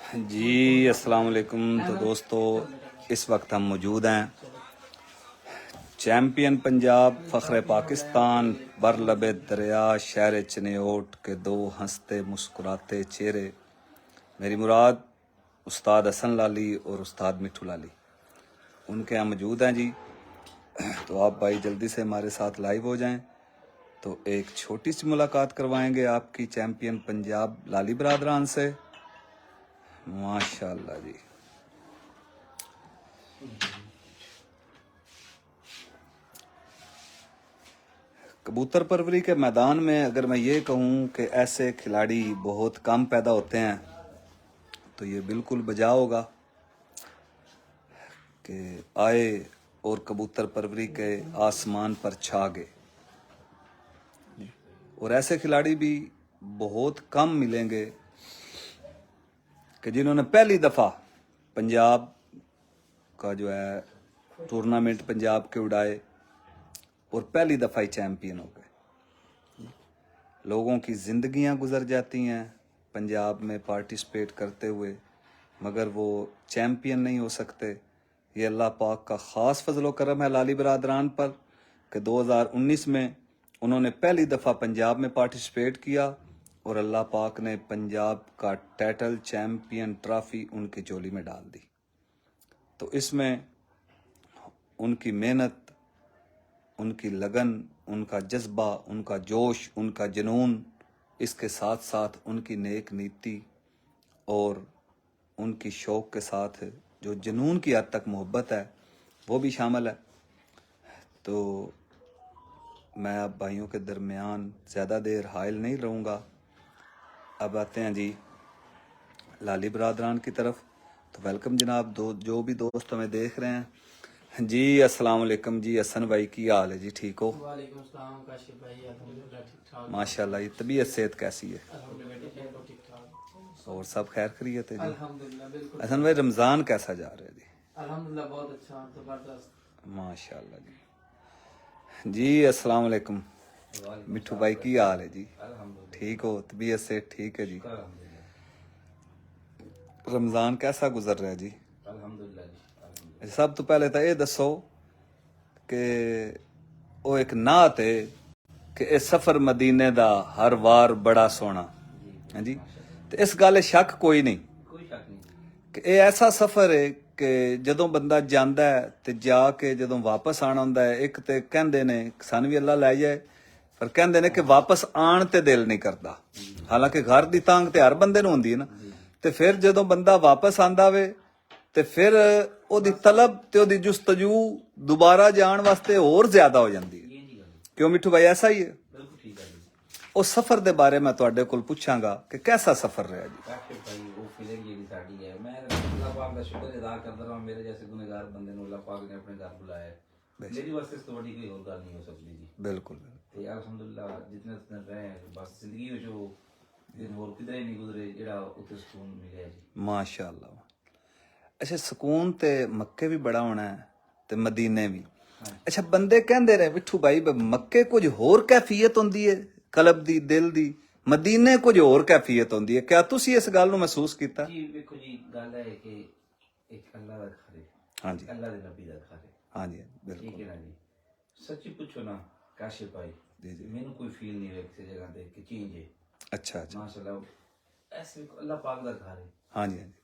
जी अस्सलाम वालेकुम। तो दोस्तों इस वक्त हम मौजूद हैं चैम्पियन पंजाब फ़ख्र पाकिस्तान बरलबे दरिया शहर चनेओट के दो हंसते मुस्कुराते चेहरे मेरी मुराद उस्ताद हसन लाली और उस्ताद मिठू लाली, उनके यहाँ मौजूद हैं जी। तो आप भाई जल्दी से हमारे साथ लाइव हो जाएं। तो एक छोटी सी मुलाकात करवाएंगे आपकी चैम्पियन पंजाब लाली बरादरान से। माशाल्लाह जी। कबूतर परवरी के मैदान में अगर मैं ये कहूँ कि ऐसे खिलाड़ी बहुत कम पैदा होते हैं तो ये बिल्कुल बजा होगा कि आए और कबूतर परवरी के आसमान पर छा गए। और ऐसे खिलाड़ी भी बहुत कम मिलेंगे कि जिन्होंने पहली दफ़ा पंजाब का जो है टूर्नामेंट पंजाब के उड़ाए और पहली दफ़ा ही चैम्पियन हो गए। लोगों की ज़िंदगियां गुजर जाती हैं पंजाब में पार्टिसिपेट करते हुए, मगर वो चैम्पियन नहीं हो सकते। ये अल्लाह पाक का ख़ास फजलो करम है लाली बरादरान पर कि 2019 में उन्होंने पहली दफ़ा पंजाब में पार्टिसिपेट किया और अल्लाह पाक ने पंजाब का टाइटल चैम्पियन ट्रॉफी उनकी झोली में डाल दी। तो इसमें उनकी मेहनत, उनकी लगन, उनका जज्बा, उनका जोश, उनका जुनून, इसके साथ साथ उनकी नेक नीति और उनकी शौक़ के साथ जो जुनून की हद तक मोहब्बत है वो भी शामिल है। तो मैं अब भाइयों के दरमियान ज़्यादा देर हाइल नहीं रहूँगा। अब आते हैं जी लाली बरादरान की तरफ। तो वेलकम जनाब, जो भी दोस्त हमें देख रहे हैं जी। अस्सलाम वालेकुम जी। हसन भाई की हाल है जी? ठीक हो? वालेकुम सलाम काशिफ भाई, अल्हम्दुलिल्लाह ठीक ठाक। माशाल्लाह। ये तबीयत सेहत कैसी है? अल्हम्दुलिल्लाह ठीक ठाक। और सब खैर खैरियत है जी? अल्हम्दुलिल्लाह बिल्कुल। हसन भाई रमज़ान कैसा जा रहा है जी? अल्हम्दुलिल्लाह बहुत अच्छा, जबरदस्त। माशाल्लाह जी। जी अस्सलाम वालेकुम। मिठू भाई की हाल है जी? ठीक हो? तबीयत से ठीक है जी? रमज़ान कैसा गुजर रहा है जी? सब तो पहले तो ये दसो कि वो एक नात है कि ए सफर मदीने दा हर वार बड़ा सोना है जी। तो इस गल शक कोई नहीं कि ये ऐसा सफर है कि जदों बंदा जांदा है ते जाके जदों वापस आना हुंदा है, एक ते कहंदे ने सन भी अल्लाह लै जाए, पर कहंदे ने कि वापस आन ते दिल नहीं करता। हालांकि घर दी तांग ते हर बंदे नूं हुंदी है ना। ते फिर जदों बंदा वापस आंदा वे ते फिर ओदी तलब ते ओदी जुस्तजू दोबारा जान वास्ते होर ज्यादा हो जाती है। क्यों मिठू भाई, ऐसा ही है? उस सफर दे बारे मैं तुहाडे कोल पुछांगा कि कैसा सफर रहा जी? काशिफ भाई वो फीलिंग ਜਿਹੜੀ ਸਾਡੀ ਹੈ, ਮੈਂ अल्लाह पाक ਦਾ ਸ਼ੁਕਰ ਅਦਾ ਕਰਦਾ ਰਹਾ ਮੇਰੇ ਜੈਸੇ ਗੁਨਹਗਾਰ ਬੰਦੇ ਨੂੰ अल्लाह पाक ने अपने घर बुलाया है। मेरी वास्ते ਇਸ ਤੋਂ ਵੱਡੀ ਕੋਈ ਹੋਰ ਗੱਲ ਨਹੀਂ ਹੋ ਸਕਦੀ ਜੀ। बिल्कुल। ਤੇ ਅਲਹਮਦੁਲਿल्लाह ਜਿਤਨੇ ਦਿਨ ਰਹੇ ਬਸ ਜ਼ਿੰਦਗੀ ਵਿੱਚ ਉਹ ਦਿਨ ਹੋਰ ਕਿਧਰੇ ਨਹੀਂ ਗੁਜ਼ਰੇ ਜਿਹੜਾ ਉੱਥੇ ਸਕੂਨ ਮਿਲਿਆ ਜੀ। माशाअल्लाह। अच्छा, सुकून ते मक्के भी बड़ा होना है ते मदीने भी। अच्छा, बंदे कहंदे ने मिठू भाई मक्के कुछ होर कैफियत होंदी है कलब दी, दिल दी, मदीने कुछ होर कैफियत होंदी है। क्या तुसी इस गल नूं महसूस कीता? जी देखो जी, गल है कि एक अल्लाह दा घर है। हाँ जी, अल्लाह दे नबी दा घर है। हाँ जी, ठीक बिल्कुल। है ना जी। सच्ची पूछो ना काशिफ भाई, जी जी। मैनू कोई फील नहीं हुआ किसी जगह देख के चेंज है। अच्छा अच्छा। माशाल्लाह ऐसे अल्लाह पाक दा घर है। हाँ जी, हाँ जी।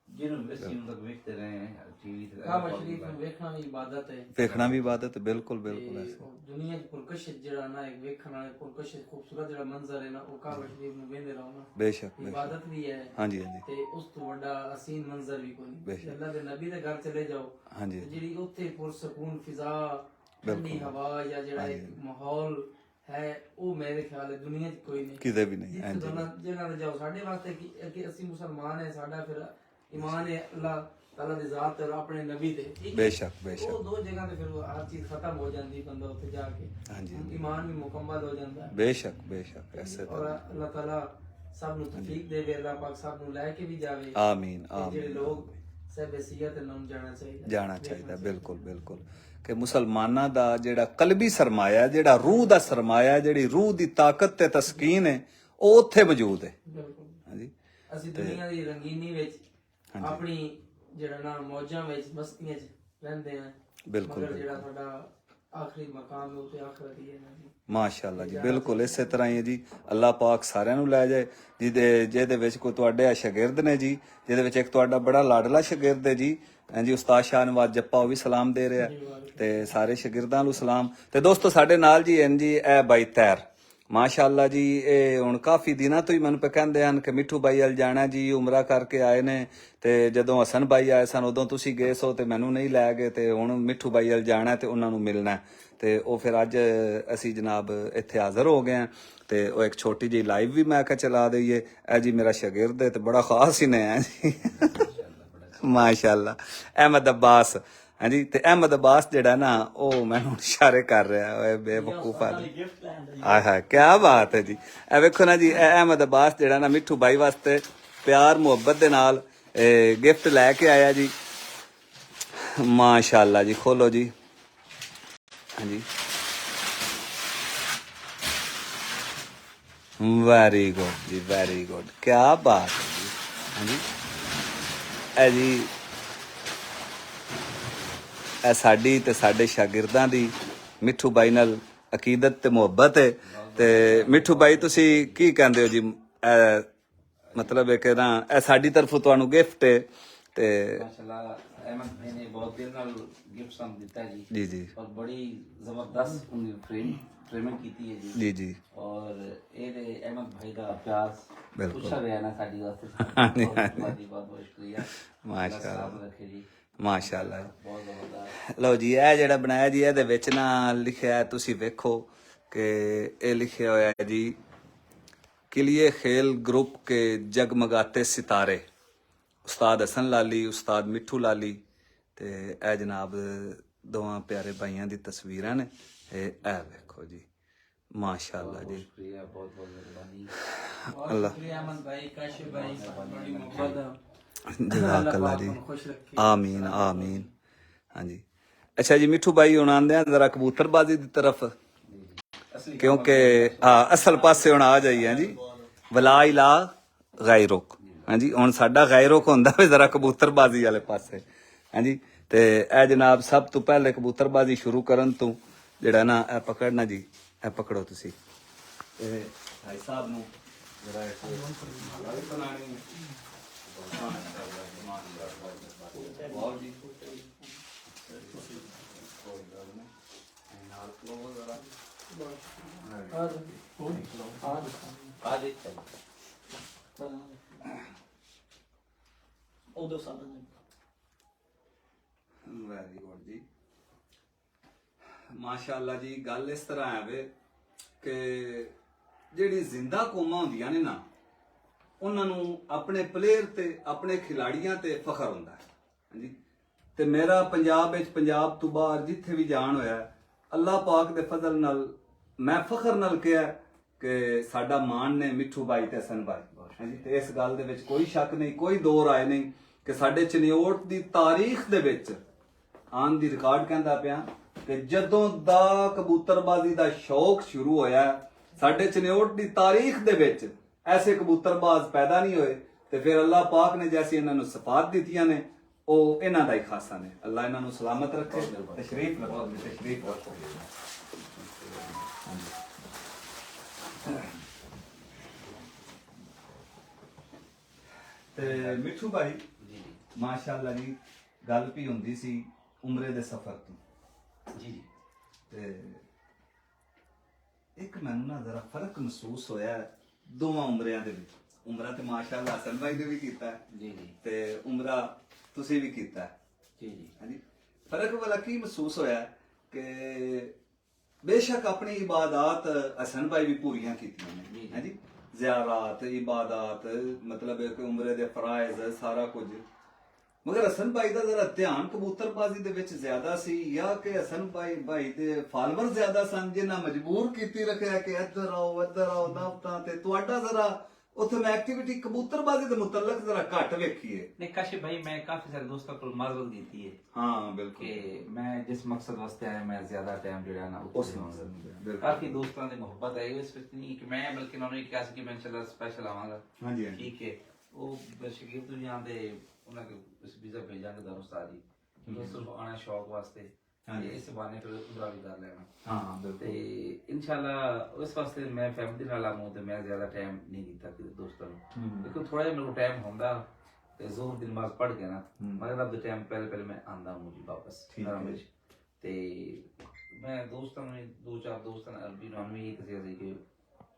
जिन्होंने वैसे तक देखते रहे हैं टीवी ते काबा शरीफ ਨੂੰ ਵੇਖਣਾ ਵੀ ਇਬਾਦਤ ਹੈ। देखना भी इबादत है, बिल्कुल बिल्कुल ਤੇ ऐसे। ਉਹ ਦੁਨੀਆ ਦੀ ਪੁਰਕਸ਼ ਜਿਹੜਾ ਨਾ ਇੱਕ ਵੇਖਣ ਵਾਲੇ ਪੁਰਕਸ਼ ਖੂਬਸੂਰਤ ਜਿਹੜਾ ਮੰਜ਼ਰ ਹੈ ਨਾ, ਉਹ ਕਾਬਾ ਸ਼ਰੀਫ ਨੂੰ ਵੇਖਦੇ ਰਹੋ ਨਾ, बेशक बेशक। ਇਬਾਦਤ ਵੀ ਹੈ। हाँ जी, हाँ जी, ਤੇ ਉਸ ਤੋਂ ਵੱਡਾ ਹਸੀਨ ਮੰਜ਼ਰ ਵੀ ਕੋਈ बेशक। ਨਹੀਂ। ਅੱਲਾਹ ਦੇ ਨਬੀ ਦੇ ਘਰ ਚਲੇ ਜਾਓ, हाँ जी, ਜਿਹੜੀ ਉੱਥੇ ਪੁਰਸਕੂਨ ਫਿਜ਼ਾ, ਠੰਡੀ ਹਵਾ ਜਾਂ ਜਿਹੜਾ ਇੱਕ ਮਾਹੌਲ ਹੈ, ਉਹ ਮੇਰੇ ਖਿਆਲ ਹੈ ਦੁਨੀਆ 'ਚ ਕੋਈ ਨਹੀਂ। किधर भी नहीं। हाँ ਜਿੱਥੇ जी, ਦੋਨਾਂ ਜਗ੍ਹਾ ਤੇ ਜਾਓ, ਸਾਡੇ ਵਾਸਤੇ ਕਿ ਅਸੀਂ ਮੁਸਲਮਾਨ ਹੈ, ਸਾਡਾ ਫਿਰ ईमान है अल्लाह ताला दी जात और अपने नबी ते। बेशक बेशक। वो दो जगह ते फिर हर चीज खत्म हो जाती, बंदा उत्थे जाके हाँ जी, ईमान भी मुकम्मल हो जाता है। बेशक बेशक ऐसे तो। और अल्लाह ताला सब नु तौफीक देवे, अल्लाह पाक सब नु लेके भी जावे। आमीन जेडे आमीन। लोग सब वसीयत नाम जाना चाहिए, जाना चाहिए, बिल्कुल बिल्कुल। कि मुसलमाना दा जेड़ा कलबी सरमाया है, जेड़ा रूह दा सरमाया है, जेड़ी रूह दी ताकत ते तस्कीन है, वो उत्थे मौजूद है। बिल्कुल। हाँ जी। ਅਸੀਂ ਦੁਨੀਆ ਦੀ ਰੰਗੀਨੀ ਵਿੱਚ ਆਪਣੀ ਜਿਹੜਾ ਨਾ ਮੌਜਾਂ ਵਿੱਚ ਮਸਤੀਆਂ 'ਚ ਰਹਿੰਦੇ ਆ ਬਿਲਕੁਲ, ਮਗਰ ਜਿਹੜਾ ਤੁਹਾਡਾ ਆਖਰੀ ਮਕਾਮ ਹੈ ਉਹ ਤੇ ਆਖਰਤ ਹੀ ਹੈ ਨਾ ਜੀ। ਮਾਸ਼ਾਅੱਲਾ ਜੀ, ਬਿਲਕੁਲ ਇਸੇ ਤਰ੍ਹਾਂ ਹੀ ਹੈ ਜੀ। ਅੱਲਾਹ ਪਾਕ ਸਾਰਿਆਂ ਨੂੰ ਲੈ ਜਾਏ। ਜਿਹਦੇ ਵਿੱਚ ਕੋਈ ਤੁਹਾਡੇ ਆ ਸ਼ਾਗਿਰਦ ਨੇ ਜੀ, ਜਿਹਦੇ ਵਿੱਚ ਇੱਕ ਤੁਹਾਡਾ ਬੜਾ ਲਾਡਲਾ ਸ਼ਾਗਿਰਦ ਹੈ ਜੀ, ਹਾਂਜੀ ਉਸਤਾਦ ਸ਼ਾਹ ਨਵਾਜ਼ ਜੱਪਾ, ਉਹ ਵੀ ਸਲਾਮ ਦੇ ਰਿਹਾ ਤੇ ਸਾਰੇ ਸ਼ਾਗਿਰਦਾਂ ਨੂੰ ਸਲਾਮ। ਤੇ ਦੋਸਤੋ ਸਾਡੇ ਨਾਲ ਜੀ ਜੀ ਇਹ ਬਾਈ ਤੈਰ, ਮਾਸ਼ਾਅੱਲਾ ਜੀ, ਇਹ ਹੁਣ ਕਾਫੀ ਦਿਨਾਂ ਤੋਂ ਹੀ ਮੈਨੂੰ ਪੇ ਕਹਿੰਦੇ ਹਨ ਕਿ ਮਿੱਠੂ ਬਾਈ ਵੱਲ ਜਾਣਾ ਜੀ, ਉਮਰਾ ਕਰਕੇ ਆਏ ਨੇ। ਤੇ ਜਦੋਂ ਹਸਨ ਬਾਈ ਆਏ ਸਨ ਉਦੋਂ ਤੁਸੀਂ ਗਏ ਸੋ ਤੇ ਮੈਨੂੰ ਨਹੀਂ ਲੈ ਗਏ, ਤੇ ਹੁਣ ਮਿੱਠੂ ਬਾਈ ਵੱਲ ਜਾਣਾ ਤੇ ਉਹਨਾਂ ਨੂੰ ਮਿਲਣਾ, ਤੇ ਉਹ ਫਿਰ ਅੱਜ ਅਸੀਂ ਜਨਾਬ ਇੱਥੇ ਹਾਜ਼ਰ ਹੋ ਗਏ ਹਾਂ। ਤੇ ਉਹ ਇੱਕ ਛੋਟੀ ਜਿਹੀ ਲਾਈਵ ਵੀ ਮੈਂ ਕਿਹਾ ਚਲਾ ਦਈਏ। ਇਹ ਜੀ ਮੇਰਾ ਸ਼ਾਗਿਰਦ ਹੈ ਤੇ ਬੜਾ ਖਾਸ ਹੀ ਨੇ ਹੈ ਜੀ ਮਾਸ਼ਾਅੱਲਾ, ਅਹਿਮਦ ਅब्बास। ਹਾਂਜੀ, ਤੇ ਅਹਿਮਦ अब्बास ਜਿਹੜਾ ਨਾ ਉਹ ਮੈਨੂੰ ਇਸ਼ਾਰੇ ਕਰ ਰਿਹਾ, ਓਏ ਬੇਵਕੂਫ ਆਦਮੀ। ਆਹਾ, ਕੀ ਬਾਤ ਹੈ ਜੀ। ਇਹ ਵੇਖੋ ਨਾ ਜੀ, ਇਹ ਅਹਿਮਦ अब्बास ਜਿਹੜਾ ਨਾ ਮਿੱਠੂ ਬਾਈ ਵਾਸਤੇ ਪਿਆਰ ਮੁਹੱਬਤ ਦੇ ਨਾਲ ਗਿਫਟ ਲੈ ਕੇ ਆਇਆ ਜੀ। ਮਾਸ਼ਾਅੱਲਾ ਜੀ, ਖੋਲੋ ਜੀ। ਹਾਂਜੀ, ਵੈਰੀ ਗੁੱਡ ਜੀ, ਵੈਰੀ ਗੁੱਡ, ਕੀ ਬਾਤ ਹੈ ਜੀ। ਹਾਂਜੀ, ਇਹ ਜੀ ਇਹ ਸਾਡੀ ਤੇ ਸਾਡੇ ਸ਼ਾਗਿਰਦਾਂ ਦੀ ਮਿੱਠੂ ਬਾਈ ਨਾਲ ਅਕੀਦਤ ਤੇ ਮੁਹੱਬਤ ਹੈ। ਤੇ ਮਿੱਠੂ ਬਾਈ ਤੁਸੀਂ ਕੀ ਕਹਿੰਦੇ ਹੋ ਜੀ? ਮਤਲਬ ਹੈ ਕਿ ਨਾ ਇਹ ਸਾਡੀ ਤਰਫੋਂ ਤੁਹਾਨੂੰ ਗਿਫਟ ਹੈ। ਤੇ ਮਾਸ਼ਾਅੱਲਾ ਅਹਿਮਦ ਭਾਈ ਨੇ ਬਹੁਤ ਦਿਲ ਨਾਲ ਗਿਫਟ ਸਾਨੂੰ ਦਿੱਤਾ ਜੀ। ਜੀ ਜੀ ਔਰ ਬੜੀ ਜ਼ਬਰਦਸਤ ਉਹਨੇ ਫਰੇਮਿੰਗ ਕੀਤੀ ਹੈ ਜੀ। ਜੀ ਜੀ, ਔਰ ਇਹਦੇ ਅਹਿਮਦ ਭਾਈ ਦਾ ਪਿਆਰ ਬਿਲਕੁਲ। ਪੁੱਛਾ ਗਿਆ ਨਾ ਸਾਡੀ ਵਾਸਤੇ। ਹਾਂਜੀ, ਬਹੁਤ ਬਹੁਤ ਸ਼ੁਕਰੀਆ। ਮਾਸ਼ਾਅੱਲਾ, ਰੱਖੇ ਜੀ, ਮਾਸ਼ਾਅੱਲਾ। ਬਹੁਤ ਜ਼ਬਰਦਸਤ। ਲਓ ਜੀ, ਇਹ ਜਿਹੜਾ ਬਣਾਇਆ ਜੀ, ਇਹਦੇ ਵਿੱਚ ਨਾ ਲਿਖਿਆ ਹੈ, ਤੁਸੀਂ ਵੇਖੋ ਕਿ ਇਹ ਲਿਖਿਆ ਹੋਇਆ ਹੈ ਜੀ, ਕਿਲੀਏ ਖੇਲ ਗਰੁੱਪ ਕੇ ਜਗਮਗਾਤੇ ਸਿਤਾਰੇ, ਉਸਤਾਦ ਹਸਨ ਲਾਲੀ, ਉਸਤਾਦ ਮਿੱਠੂ ਲਾਲੀ। ਤੇ ਇਹ ਜਨਾਬ ਦੋਵਾਂ ਪਿਆਰੇ ਭਾਈਆਂ ਦੀ ਤਸਵੀਰਾਂ ਨੇ। ਇਹ ਵੇਖੋ ਜੀ, ਮਾਸ਼ਾਅੱਲਾ ਜੀ, ਸ਼ੁਕਰੀਆ, ਬਹੁਤ ਬਹੁਤ ਮਿਹਰਬਾਨੀ। ਅੱਲਾਹ ਸ਼ੁਕਰੀਆ ਅਮਨ ਭਾਈ, ਕਾਸ਼ਿਫ ਭਾਈ, ਬੜੀ ਮੁਹੱਬਤ ਹੈ। ਜਜ਼ਾਕੱਲਾ ਜੀ, ਖੁਸ਼ ਰੱਖੇ। ਆਮੀਨ ਆਮੀਨ। ਹਾਂਜੀ, ਅੱਛਾ ਜੀ ਮਿੱਠੂ ਭਾਈ, ਹੁਣ ਆਂਦੇ ਆ ਜ਼ਰਾ ਕਬੂਤਰਬਾਜ਼ੀ ਦੀ ਤਰਫ, ਕਿਉਂਕਿ ਅਸਲ ਪਾਸੇ ਹੁਣ ਆ ਜਾਈਏ ਜੀ। ਵਲਾ ਇਲਾ ਗੈਰੁਕ। ਹਾਂਜੀ, ਹੁਣ ਸਾਡਾ ਗੈਰੁਕ ਹੁੰਦਾ ਵੇ ਜ਼ਰਾ ਕਬੂਤਰਬਾਜ਼ੀ ਵਾਲੇ ਪਾਸੇ। ਹਾਂਜੀ, ਤੇ ਇਹ ਜਨਾਬ ਸਭ ਤੋਂ ਪਹਿਲੇ ਕਬੂਤਰਬਾਜ਼ੀ ਸ਼ੁਰੂ ਕਰਨ ਤੋਂ ਜਿਹੜਾ ਨਾ ਇਹ ਪਕੜਨਾ ਜੀ, ਇਹ ਪਕੜੋ ਤੁਸੀਂ। ਇਹ ਭਾਈ ਸਾਹਿਬ ਨੂੰ ਜਰਾ ਬਣਾਣੀ ਵਾਹ ਜੀ, ਵੈਰੀ ਗੁੱਡ ਜੀ, ਮਾਸ਼ਾਅੱਲਾ ਜੀ। ਗੱਲ ਇਸ ਤਰ੍ਹਾਂ ਹੈ ਵੇ ਕਿ ਜਿਹੜੀ ਜ਼ਿੰਦਾ ਕੌਮਾਂ ਹੁੰਦੀਆਂ ਨੇ ਨਾ, ਉਹਨਾਂ ਨੂੰ ਆਪਣੇ ਪਲੇਅਰ ਤੇ ਆਪਣੇ ਖਿਲਾੜੀਆਂ ਤੇ ਫਖਰ ਹੁੰਦਾ ਹੈ। ਹਾਂਜੀ, ਤੇ ਮੇਰਾ ਪੰਜਾਬ ਵਿੱਚ, ਪੰਜਾਬ ਤੋਂ ਬਾਹਰ ਜਿੱਥੇ ਵੀ ਜਾਣ ਹੋਇਆ, ਅੱਲਾਹ ਪਾਕ ਦੇ ਫਜ਼ਲ ਨਾਲ ਮੈਂ ਫਖਰ ਨਾਲ ਕਿਹਾ ਕਿ ਸਾਡਾ ਮਾਣ ਨੇ ਮਿੱਠੂ ਬਾਈ ਤੇ ਹਸਨ ਬਾਈ। ਹਾਂਜੀ, ਤੇ ਇਸ ਗੱਲ ਦੇ ਵਿੱਚ ਕੋਈ ਸ਼ੱਕ ਨਹੀਂ, ਕੋਈ ਦੋ ਰਾਏ ਨਹੀਂ ਕਿ ਸਾਡੇ ਚਨਿਓਟ ਦੀ ਤਾਰੀਖ ਦੇ ਵਿੱਚ ਆਨ ਦੀ ਰਿਕਾਰਡ ਕਹਿੰਦਾ ਪਿਆ ਕਿ ਜਦੋਂ ਦਾ ਕਬੂਤਰਬਾਜ਼ੀ ਦਾ ਸ਼ੌਕ ਸ਼ੁਰੂ ਹੋਇਆ, ਸਾਡੇ ਚਨਿਓਟ ਦੀ ਤਾਰੀਖ ਦੇ ਵਿੱਚ ਐਸੇ ਕਬੂਤਰਬਾਜ਼ ਪੈਦਾ ਨਹੀਂ ਹੋਏ। ਤੇ ਫਿਰ ਅੱਲਾਹ ਪਾਕ ਨੇ ਜੈਸੀ ਇਹਨਾਂ ਨੂੰ ਸਿਫਾਤ ਦਿੱਤੀਆਂ ਨੇ, ਉਹ ਇਹਨਾਂ ਦਾ ਹੀ ਖਾਸਾ ਨੇ। ਅੱਲਾਹ ਇਹਨਾਂ ਨੂੰ ਸਲਾਮਤ ਰੱਖੇ। ਤਸ਼ਰੀਫ ਰੱਖੋ, ਤਸ਼ਰੀਫ ਰੱਖੋ। ਤੇ ਮਿੱਠੂ ਭਾਈ, ਮਾਸ਼ਾਅੱਲਾ ਜੀ, ਗੱਲ ਵੀ ਹੁੰਦੀ ਸੀ ਉਮਰੇ ਦੇ ਸਫ਼ਰ ਤੋਂ ਜੀ। ਤੇ ਇੱਕ ਮੈਨੂੰ ਨਾ ਜ਼ਰਾ ਫਰਕ ਮਹਿਸੂਸ ਹੋਇਆ ਦੋਵਾਂ ਉਮਰਿਆਂ ਦੇ ਵਿੱਚ। ਉਮਰਾ ਤੇ ਮਾਸ਼ਾਅੱਲਾ ਹਸਨ ਭਾਈ ਨੇ ਵੀ ਕੀਤਾ ਜੀ ਜੀ, ਤੇ ਉਮਰਾ ਤੁਸੀਂ ਵੀ ਕੀਤਾ ਜੀ ਜੀ। ਹਾਂਜੀ, ਫਰਕ ਵਾਲਾ ਕੀ ਮਹਿਸੂਸ ਹੋਇਆ ਕਿ ਬੇਸ਼ੱਕ ਆਪਣੀ ਇਬਾਦਤ ਹਸਨ ਭਾਈ ਵੀ ਪੂਰੀਆਂ ਕੀਤੀਆਂ ਨੇ। ਹਾਂਜੀ, ਜ਼ਿਆਰਾਤ, ਇਬਾਦਤ, ਮਤਲਬ ਹੈ ਕਿ ਉਮਰੇ ਦੇ ਫਰਾਇਜ਼, ਸਾਰਾ ਕੁਝ, ਮਗਰ ਹਸਨ ਭਾਈ ਦਾ ਜ਼ਰਾ ਧਿਆਨ ਕਬੂਤਰਬਾਜ਼ੀ ਦੇ ਵਿੱਚ ਜ਼ਿਆਦਾ ਸੀ, ਜਾਂ ਕਿ ਹਸਨ ਭਾਈ ਦੇ ਫਾਲੋਅਰ ਜ਼ਿਆਦਾ ਸਨ ਜਿਨ੍ਹਾਂ ਮਜਬੂਰ ਕੀਤੀ ਰੱਖਿਆ ਕਿ ਇੱਧਰ ਆਓ ਦਾਵਤਾਂ ਤੇ। ਤੁਹਾਡਾ ਜ਼ਰਾ ਉੱਥੇ ਮੈਂ ਐਕਟੀਵਿਟੀ ਕਬੂਤਰਬਾਜ਼ੀ ਦੇ ਮੁਤਲਕ ਜ਼ਰਾ ਘੱਟ ਵੇਖੀਏ। नहीं काशिफ भाई, मैं काफी सारे दोस्तों को माजरत दी थी हाँ बिल्कुल, कि मैं जिस मकसद वास्ते आया, मैं ज्यादा टाइम जो है ना उस मकसद में, बिल्कुल। काफी दोस्तों ने मोहब्बत आई इस वक्त नहीं कि मैं, बल्कि उन्होंने कहा कि मैं इंशाल्लाह स्पेशल आवांगा। हाँ जी, हाँ जी। ठीक है, ਉਹ ਸ਼ਗੀਰ ਤੋਂ ਜਾਂਦੇ ਉਹਨਾਂ ਕੇ ਇਸ ਵੀਜ਼ਾ ਭੇਜਾਂਗੇ ਦਰ ਉਸਤਾਦ ਜੀ ਕਿ ਸਿਰਫ ਆਣਾ ਸ਼ੌਕ ਵਾਸਤੇ ਤੇ ਇਸ ਬਹਾਨੇ ਫਿਰ ਉਮਰਾ ਵੀ ਕਰ ਲੈਣਾ। ਹਾਂ ਬਿਲਕੁਲ। ਤੇ ਇਨਸ਼ਾਅੱਲਾ ਉਸ ਵਾਸਤੇ ਮੈਂ ਫੈਮਿਲੀ ਨਾਲ ਆਵਾਂ ਤੇ ਮੈਂ ਜ਼ਿਆਦਾ ਟਾਈਮ ਨਹੀਂ ਦਿੱਤਾ ਕਿ ਦੋਸਤਾਂ ਨੂੰ, ਕਿਉਂਕਿ ਥੋੜਾ ਜਿਹਾ ਮੇਰੇ ਕੋਲ ਟਾਈਮ ਹੁੰਦਾ ਤੇ ਜ਼ੋਰ ਦੀ ਨਮਾਜ਼ ਪੜ੍ਹ ਕੇ ਨਾ ਮਗਰਬ ਦੇ ਟਾਈਮ ਪਹਿਲੇ ਮੈਂ ਆਂਦਾ ਹੂੰ ਜੀ ਵਾਪਸ ਘਰਾਂ ਵਿੱਚ। ਤੇ ਮੈਂ ਦੋਸਤਾਂ ਨੂੰ 2-4 ਦੋਸਤਾਂ ਨਾਲ ਅਰਬੀ ਨੂੰ ਵੀ ਇਹ ਦੱਸਿਆ ਸੀ ਕਿ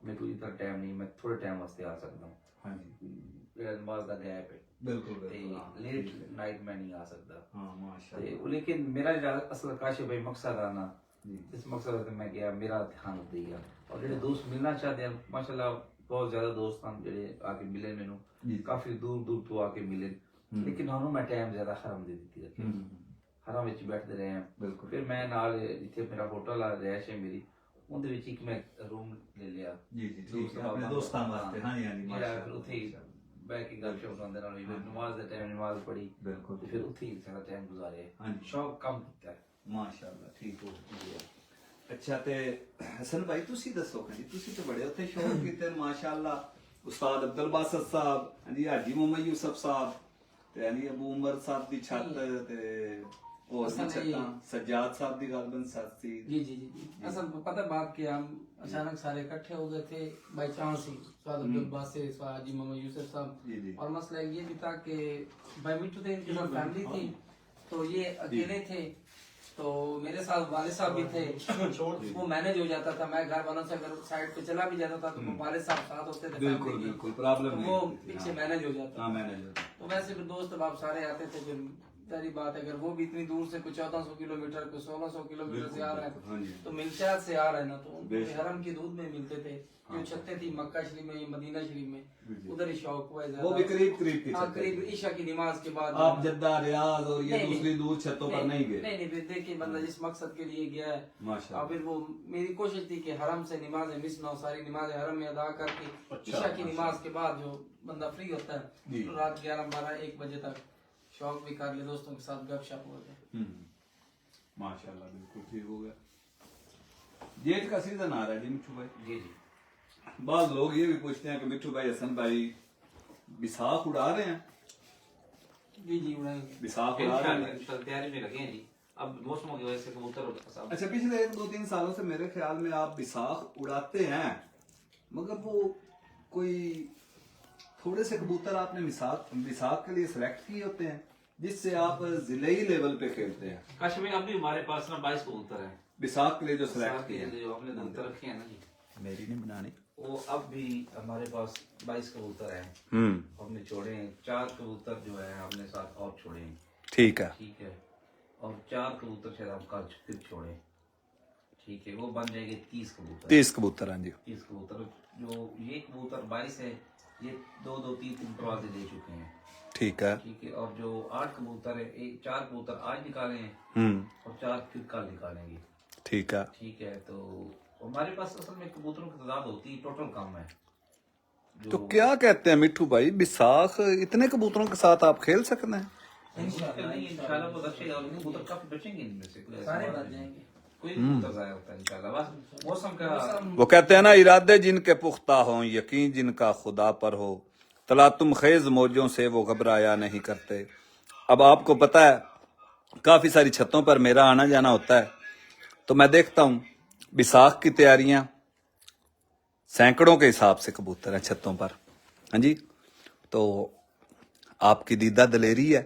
ਮੇਰੇ ਕੋਲ ਇतना ਟਾਈਮ ਨਹੀਂ, ਮੈਂ ਥੋੜੇ ਟਾਈਮ ਵਾਸਤੇ ਆ ਸਕਦਾ ਹੂੰ। ਹਾਂਜੀ ਜਿਹੜਾ ਨਮਾਜ਼ ਦਾ ਗੈਪ ਹੈ ਬਿਲਕੁਲ ਤੇ ਲੇਟ ਨਾਈਟ ਮੈਂ ਨਹੀਂ ਆ ਸਕਦਾ। ਹਾਂ ਮਾਸ਼ਾਅੱਲਾ। ਤੇ ਲੇਕਿਨ ਮੇਰਾ ਜਿਹੜਾ ਅਸਲ ਕਾਸ਼ਿਫ ਭਾਈ ਮਕਸਦ ਆ ਨਾ, ਇਸ ਮਕਸਦ ਤੇ ਮੈਂ ਗਿਆ, ਮੇਰਾ ਧਿਆਨ ਉੱਤੇ ਹੀ ਆ। ਔਰ ਜਿਹੜੇ ਦੋਸਤ ਮਿਲਣਾ ਚਾਹते हैं ਮਾਸ਼ਾਅੱਲਾ ਬਹੁਤ ਜ਼ਿਆਦਾ ਦੋਸਤ ਹਨ ਜਿਹੜੇ ਆ ਕੇ ਮਿਲੇ ਮੈਨੂੰ, ਕਾਫੀ ਦੂਰ ਦੂਰ ਤੋਂ ਆ ਕੇ ਮਿਲੇ। ਲੇਕਿਨ ਉਹਨੂੰ ਮੈਂ ਟਾਈਮ ਜ਼ਿਆਦਾ ਹਰਮ ਦੇ ਦਿੱਤੀ ਰੱਖਿਆ, ਹਰਾਂ ਵਿੱਚ ਬੈਠਦੇ ਰਹੇ ਹਾਂ। ਫਿਰ ਮੈਂ ਨਾਲ ਜਿੱਥੇ ਮੇਰਾ ਹੋਟਲ ਆ ਰਿਹਾਇਸ਼ ਹੈ ਮੇਰੀ, ਉਹਦੇ ਵਿੱਚ ਇੱਕ ਮੈਂ ਰੂਮ ਲੈ ਲਿਆ ਆਪਣੇ ਦੋਸਤਾਂ ਵਾਸਤੇ। ਹਾਂਜੀ ਹਾਂਜੀ ਮੇਰਾ ਫਿਰ ਉੱਥੇ ਹੀ ਬਹਿ ਕੇ ਗੱਲ ਸ਼ੌਕ ਆਉਂਦੇ ਨਾਲ ਵੀ ਨਮਾਜ਼ ਦੇ ਟਾਈਮ ਨਮਾਜ਼ ਪੜ੍ਹੀ ਬਿਲਕੁਲ ਤੇ ਫਿਰ ਉੱਥੇ ਹੀ ਸਾਰਾ ਟਾਈਮ ਗੁਜ਼ਾਰਿਆ। ਹਾਂਜੀ ਸ਼ੌਕ ਕੰਮ ਕੀਤਾ ਮਾਸ਼ਾਅੱਲਾ। ਠੀਕ ਹੋ ਗਿਆ। ਅੱਛਾ ਤੇ ਹਸਨ ਭਾਈ ਤੁਸੀਂ ਦੱਸੋ ਜੀ, ਤੁਸੀਂ ਤੇ ਬੜੇ ਉੱਥੇ ਸ਼ੌਕ ਕੀਤੇ ਮਾਸ਼ਾਅੱਲਾ। ਉਸਤਾਦ ਅਬਦੁਲ ਬਾਸਤ ਸਾਹਿਬ, ਹਾਂਜੀ ਹਾਜੀ ਮੁਹੰਮਦ ਯੂਸਫ ਸਾਹਿਬ ਤੇ ਹਾਂਜੀ ਅਬੂ ਉਮਰ ਸਾਹਿਬ ਦੀ ਛੱਤ ਤੇ और सज्जाद साहब दी गालबन साथ थी। जी जी जी जी असल पता बात कि हम अचानक सारे इकट्ठे हो गए थे बाई चांस ही, स्वाद अब्दुल बासित, हाजी मोहम्मद यूसुफ साहब। और मसला ये भी था कि भाई मिट्टू थे, इनके साथ फैमिली थी तो ये अकेले थे, तो मेरे साथ वालिद साहब भी थे। वो मैनेज हो जाता था, मैं घर वालों से अगर साइड पे चला भी जाता था तो वालिद साहब साथ होते थे। बिल्कुल बिल्कुल प्रॉब्लम वो पीछे मैनेज हो जाता। मैनेज तो वैसे भी दोस्त बाप सारे आते थे। फिर सारी बात है, अगर वो भी इतनी दूर से कुछ 1400 किलोमीटर कुछ 1600 किलोमीटर से आ रहा है तो मिलचात से आ रहा है ना, तो उनके हरम की दूध में मिलते थे। जो छतें थी मक्का शरीफ में, मदीना शरीफ में, उधर ही शौक हुआ है। वो भी करीब करीब की हाँ, करीब ईशा की नमाज के बाद। आप जद्दा रियाज और ये दूसरी दूर छतों पर नहीं गए? नहीं देखिए बंदा जिस मकसद के लिए गया है माशाअल्लाह। फिर वो मेरी कोशिश थी कि हरम से नमाज मिस ना हो, सारी नमाज हरम में अदा करके ईशा की नमाज के बाद जो बंदा फ्री होता है तो रात 11-12-1 बजे तक शौक भी कर ले, दोस्तों के साथ गपशप हो जाए। माशाल्लाह बिल्कुल ठीक हो गया। जेठ का सीजन आ रहा है जी मिठू भाई। जी जी। बाद लोग ये भी पूछते हैं कि मिठू भाई हसन भाई बिसाख उड़ा रहे हैं? जी जी उड़ाएंगे, बिसाख उड़ा रहे हैं, तैयारी में लगे हैं जी। अब मौसम की वजह से कबूतर। अच्छा पिछले 1-2-3 सालों से मेरे ख्याल में आप बिसाख उड़ाते हैं, मगर वो कोई थोड़े से कबूतर आपने बिसाख के लिए सिलेक्ट किए होते हैं जिससे आप जिले लेवल पे खेलते हैं। काश में अब भी हमारे पास ना 22 कबूतर हैं बिसाख के लिए जो सिलेक्ट किए हैं, जो हमने कबूतर रखे हैं ना जी, मेरी नहीं बनानी, वो अब भी हमारे पास 22 कबूतर हैं। हमने छोड़े हैं 4 कबूतर जो है हमने साथ और छोड़े हैं। ठीक है ठीक है। और 4 कबूतर शायद हम कल फिर छोड़े। ठीक है, वो बन जाएंगे 30 कबूतर। 30 कबूतर, हाँ जी। 30 कबूतर। जो ये कबूतर 22 है, ये 2-3 परवाज़ें दे चुके हैं। ठीक है। ठीक है। और जो 8 कबूतर है, 4 कबूतर आज निकाले हैं और 4 फिर कल निकालेंगे। ठीक है। ठीक है। तो हमारे पास असल में कबूतरों की तादाद होती है, टोटल कम है। तो क्या कहते हैं मिठू भाई, बिसाख इतने कबूतरों के साथ आप खेल सकते हैं? इंशाल्लाह वो बचेगा, और कबूतर काफी बचेंगे इनमें से, कोई ऐसा सारे बात बच नहीं। जाएंगे। कोई कबूतर जाया होता है इंशाल्लाह। बस मौसम का वो कहते हैं ना, इरादे जिनके पुख्ता हों, यकीन जिनका खुदा पर हो, तलातुम खेज मौजों से वो घबराया नहीं करते। अब आपको पता है काफी सारी छतों पर मेरा आना जाना होता है, तो मैं देखता हूँ बिसाख की तैयारियां, सैकड़ों के हिसाब से कबूतर हैं छतों पर। हाँ जी, तो आपकी दीदा दलेरी है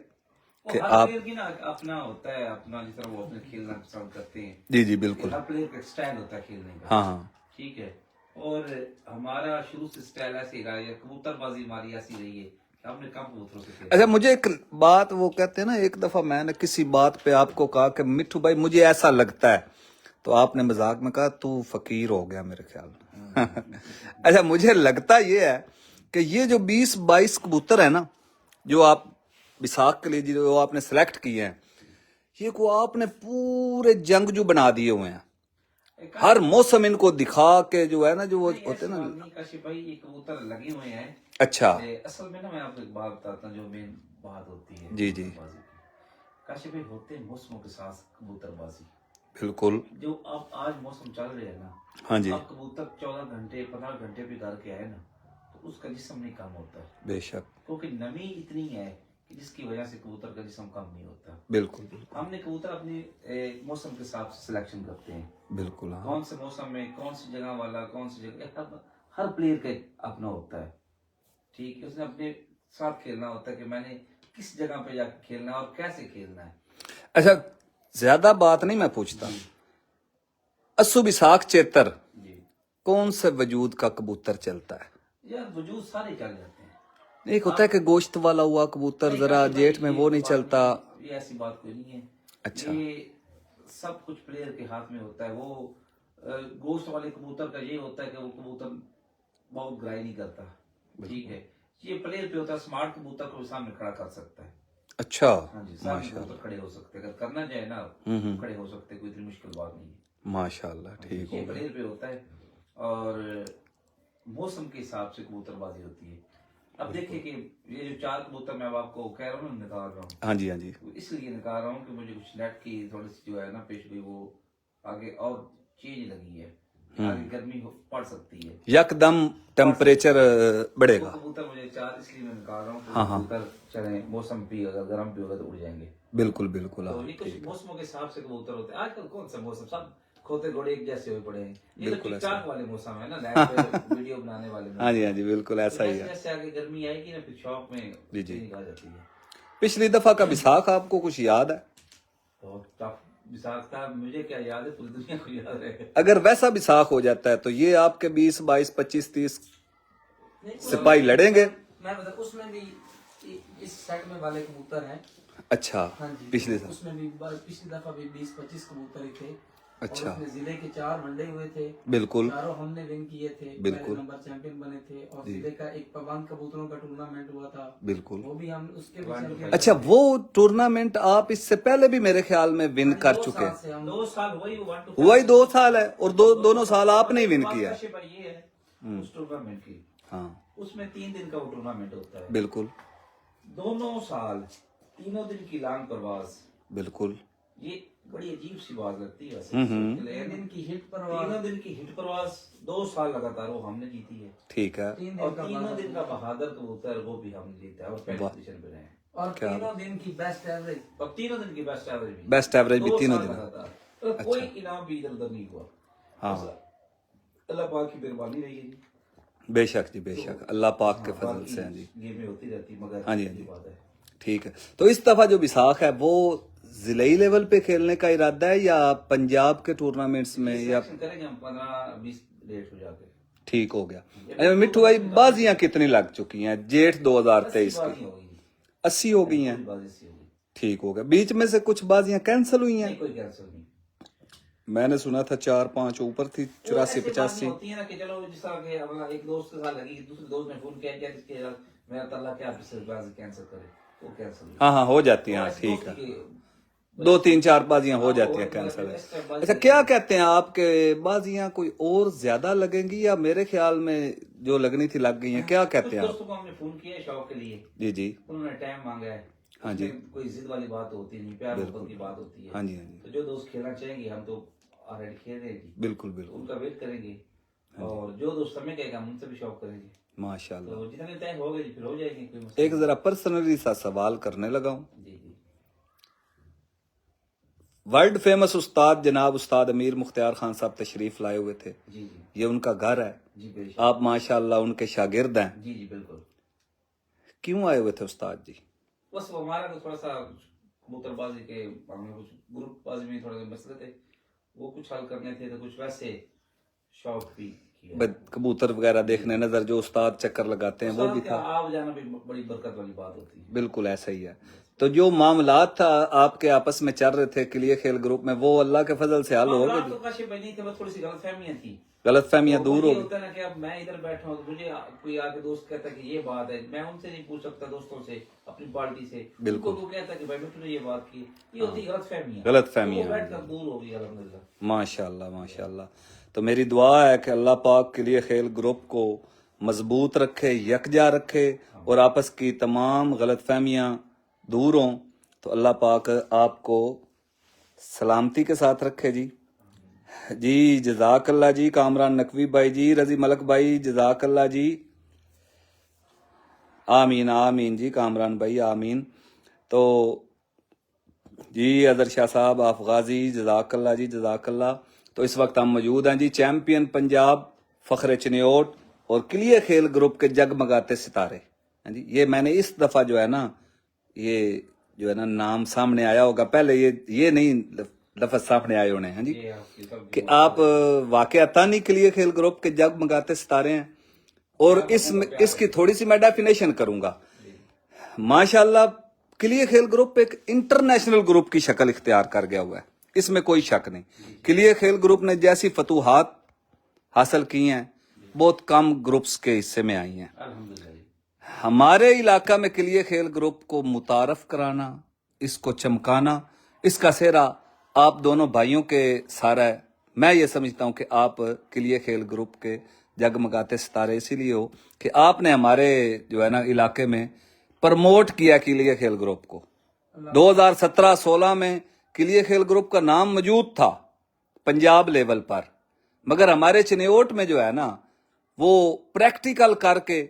कि हर आप प्लेयर की ना अपना होता है, अपना जिस तरह वो अपने खेलना पसंद करते हैं। जी जी बिल्कुल। हर प्लेयर का स्टाइल होता है खेलने का। हाँ हाँ ठीक है। और हमारा शुरू से स्टाइल ऐसे ही रहा है, कबूतरबाजी हमारी ऐसी रही है कि हमने कम कबूतरों से खेला। अच्छा, मुझे एक बात, वो कहते हैं ना, एक दफा मैंने किसी बात पे आपको कहा कि मिठू भाई मुझे ऐसा लगता है, तो आपने मजाक में कहा तू फकीर हो गया मेरे ख्याल में। अच्छा, मुझे लगता ये है कि ये जो 20-22 कबूतर है ना, जो आप बिसाख के लिए जो आपने सेलेक्ट किए हैं, ये को आपने पूरे जंगजू बना दिए हुए हैं। हर मौसम इनको दिखा के जो है ना, जो वो होते हैं ना। काशिफ भाई ये कबूतर लगे हुए हैं। अच्छा। असल में ना मैं आपको एक बात बताता हूँ जो मेन बात होती है जी जी। काशिफ भाई होते हैं मौसमों के साथ कबूतरबाजी। बिल्कुल। जो अब आज मौसम चल रहे हैं ना, हाँ जी, अब कबूतर 14 घंटे 15 घंटे भी घर के आए ना, तो उसका जिस्म नहीं काम होता है। बेशक। क्योंकि नमी इतनी है कि जिसकी वजह से कबूतर का जिस्म कम नहीं होता। बिल्कुल बिल्कुल हमने कबूतर अपनी मौसम के हिसाब से सिलेक्शन करते हैं, बिल्कुल। हाँ कौन से मौसम में कौन सी जगह वाला कौन सी जगह, हर प्लेयर का अपना होता है, ठीक है। उसने अपने साथ खेलना होता है कि मैंने किस जगह पे जाकर खेलना है और कैसे खेलना है। अच्छा, ज्यादा बात नहीं मैं पूछता, अस्सू बिसाख चेतर जी कौन से वजूद का कबूतर चलता है? यार वजूद सारे चल जाते हैं। एक होता है कि गोश्त वाला हुआ कबूतर जरा जेठ में वो नहीं चलता। ये ऐसी बात कोई नहीं है। अच्छा। ये सब कुछ प्लेयर के हाथ में होता है। वो गोश्त वाले कबूतर का ये होता है कि वो कबूतर बहुत ग्राई नहीं करता, ठीक है। ये प्लेयर पे होता है, स्मार्ट कबूतर को सामने खड़ा कर सकता है। अच्छा, हाँ जी, सारे कबूतर खड़े हो सकते हैं, अगर करना चाहे ना खड़े हो सकते हैं, कोई इतनी मुश्किल बात नहीं है। माशाल्लाह, ठीक हो ये गया। प्लेयर पे होता है और मौसम के हिसाब से कबूतरबाजी होती है। अब देखिए कि ये जो 4 कबूतर मैं अब आपको कह रहा हूँ ना निकाल रहा हूँ, हाँ जी हाँ जी, इसलिए निकाल रहा हूँ कि मुझे कुछ नेट की थोड़ी सी जो है ना पेश गई, वो आगे और चेंज लगी है, आगे गर्मी पड़ सकती है, यकदम टेम्परेचर बढ़ेगा। तो कबूतर मुझे 4 इसलिए मैं निकाल रहा हूँ कि हाँ, हाँ। कबूतर चले, मौसम भी अगर गर्म भी होगा तो उड़ जाएंगे। बिल्कुल बिल्कुल। तो हाँ ये कुछ मौसमों के हिसाब से कबूतर होते हैं। आजकल कौन सा मौसम, सब खोते घोड़े एक जैसे हुए पड़े हैं। ये तो बिल्कुल ऐसा। टिकटॉक वाले मौसम है ना, नेट पे वीडियो बनाने वाले हाँ जी हाँ जी, बिल्कुल ऐसा ही जैसे है। जैसे आगे गर्मी आएगी ना, फिर शौक में जी, जी। चेंज आ जाती है। पिछली दफा का विसाख आपको कुछ याद है? बहुत टफ विसाख था, मुझे क्या याद है, पूरी दुनिया को याद है। अगर वैसा विसाख हो जाता है तो ये आपके 20, 22, 25, 30 सिपाही लड़ेंगे? मैं बता, उसमें भी इस सेट में वाले कबूतर हैं। अच्छा, हाँ जी, पिछले साल। उसमें भी पिछली दफा भी 20-25 कबूतर ही थे। अच्छा। और उसमें जिले के 4 वनडे हुए थे, बिल्कुल चारों हमने विन किए थे, बिल्कुल। पहले नंबर चैंपियन बने थे। और जिले का एक पवन कबूतरों का टूर्नामेंट हुआ था, बिल्कुल। वो भी हम उसके भी चैंपियन। अच्छा, वो टूर्नामेंट आप इससे पहले भी मेरे ख्याल में विन कर चुके हैं। 2 साल वही हुआ ही 2 साल है और दोनों साल आपने ही विन किया है। ये है उस टूर्नामेंट की। हाँ उसमें 3 दिन का वो टूर्नामेंट होता है। बिल्कुल दोनों साल 3 दिन की लॉन्ग प्रवास। बिल्कुल। ये बड़ी अजीब सी बात लगती है वैसे। 3 दिन की हिट पर 3 दिन की हिट प्रवास 2 साल लगातार वो हमने जीती है। ठीक है। 3 और दिन का 3 दिन का बहादुर कबूतर वो भी हमने जीता है और पहली पोजीशन पे रहे हैं। और 3 दिन की बेस्ट एवरेज। और 3 दिन की बेस्ट एवरेज भी। बेस्ट एवरेज भी 2 तीनों साल दिन। लगातार। तो कोई इनाम भी इधर उधर नहीं हुआ। हाँ। बस अल्लाह पाक की मेहरबानी रही है जी। बेशक जी बेशक, अल्लाह पाक के फजल बाकी से। हाँ जी गेमें होती रहती मगर हाँ जी, हाँ जी। ये बात है। ठीक है। तो इस दफा जो विसाख है वो जिलाई लेवल पे खेलने का इरादा है या पंजाब के टूर्नामेंट्स में, या? सिलेक्शन करेंगे हम 15-20 डेट हो जाके। ठीक हो गया। अच्छा, मिट्ठू भाई, बाजियां कितनी लग चुकी हैं जेठ 2023 बात की? नहीं होगी। 80 हो गई हैं। बात ऐसी होगी। ठीक हो गया। बीच में से कुछ बाजियां कैंसिल हुई हैं? नहीं, कोई कैंसिल नहीं। मैंने सुना था 4-5 ऊपर थी, 84, ऐसी बातें 85। होती है ना कि चलो जिस तरह के अपना एक दोस्त के साथ लगी, दूसरे दोस्त ने फोन किया इसके साथ मेरा तल्ला क्या बाजी कैंसिल करे, वो कैंसिल हुई। हाँ हाँ, हो जाती हैं। हाँ, ऐसी ठीक दोस्ती है। के- 2-3-4 बाजियां हो जाती हैं और कैंसिल। extra बाजी अच्छा, क्या कहते हैं आपके, बाजियां कोई और ज्यादा लगेंगी या मेरे ख्याल में जो लगनी थी लग गई हैं? क्या कुछ कहते हैं आप? दोस्तों को हमने फोन किया है शौक के लिए, जी जी। उन्होंने टाइम मांगा है। हाँ जी। उसमें कोई जिद वाली बात होती नहीं, प्यार मोहब्बत की बात होती है। हाँ जी हाँ जी, तो जो दोस्त खेलना चाहेंगे हम तो ऑलरेडी खेल रहे हैं जी, बिल्कुल बिल्कुल। उनका वेट करेंगे। और जो दोस्त समय कहेगा हम उनसे भी शौक करेंगे। माशाल्लाह। तो जितने तय हो गए जी फिर हो जाएंगे, कोई मसला एक जरा पर्सनली सा सवाल करने लगा हूँ। नहीं। जी जी वर्ल्ड फेमस उस्ताद जनाब उस्ताद अमीर मुख्तियार खान साहब तशरीफ लाए हुए थे। जी जी ये उनका घर है, जी बेशक। आप माशाल्लाह उनके शागिर्द हैं। जी जी बिल्कुल। क्यों आए हुए थे उस्ताद जी? बस वो हमारा तो थोड़ा सा कबूतरबाजी के हमें कुछ ग्रुपबाजी में थोड़े मसले थे, वो कुछ हल करने थे, तो कुछ वैसे शौक भी किया। कबूतर वगैरह देखने नजर जो उस्ताद चक्कर लगाते हैं वो भी था। आप जाना भी बड़ी बरकत वाली बात होती है। बिल्कुल ऐसा ही है। तो जो मामलात था आपके आपस में चल रहे थे क्लियर खेल ग्रुप में, वो अल्लाह के फजल से हल हो मामला गए? तो काशिफ भाई नहीं थे, बस थोड़ी सी गलतफहमियां थी। गलतफहमियां तो दूर ये हो होता है ना कि अब मैं इधर बैठा हूँ तो मुझे कोई आके दोस्त कहता है कि ये बात है, मैं उनसे नहीं पूछ सकता दोस्तों से, अपनी पार्टी से। बिल्कुल। उनको वो कहता है कि भाई मिट्टू ने ये बात की, ये होती गलतफहमियां। गलतफहमियां। तो वो बैठकर दूर हो गई अल्हम्दुलिल्लाह। माशाल्लाह माशाल्लाह। तो मेरी दुआ है कि अल्लाह पाक के लिए खेल ग्रुप को मजबूत रखे, यकजा रखे और आपस की तमाम गलतफहमियां दूर हों। तो अल्लाह पाक आपको सलामती के साथ रखे जी। जी जजाकल्ला जी, कामरान नकवी भाई जी, रजी मलक भाई जजाकल्ला जी। आमीन आमीन जी कामरान भाई आमीन। तो जी अदर शाह साहब आप गाजी जजाकल्ला जी जजाकल्ला। तो इस वक्त हम मौजूद हैं जी चैंपियन पंजाब फखरे चिन्योट और क्लियर खेल ग्रुप के जगमगाते सितारे हैं जी। ये मैंने इस दफा जो है ना, ये जो है ना नाम सामने आया होगा, पहले ये नहीं लफ्ज सामने आए होने हैं जी कि आप वाकयातन ही क्लियर खेल ग्रुप के जगमगाते सितारे हैं। और इसकी थोड़ी सी मैं डेफिनेशन करूंगा। माशाल्लाह क्लियर खेल ग्रुप एक इंटरनेशनल ग्रुप की शक्ल इख्तियार कर गया हुआ है, इसमें कोई शक नहीं। क्लियर खेल ग्रुप ने जैसी फतूहात हासिल की हैं बहुत कम ग्रुप्स के हिस्से में आई हैं। हमारे इलाका में क्लियर खेल ग्रुप को मुतारफ कराना, इसको चमकाना, इसका सेहरा आप दोनों भाइयों के सारा है। मैं ये समझता हूं कि आप क्लियर खेल ग्रुप के जगमगाते सितारे इसीलिए हो कि आपने हमारे जो है ना इलाके में प्रमोट किया क्लियर खेल ग्रुप को। 2017-16 में क्लियर खेल ग्रुप का नाम मौजूद था पंजाब लेवल पर, मगर हमारे चिन्योट में जो है ना वो प्रैक्टिकल करके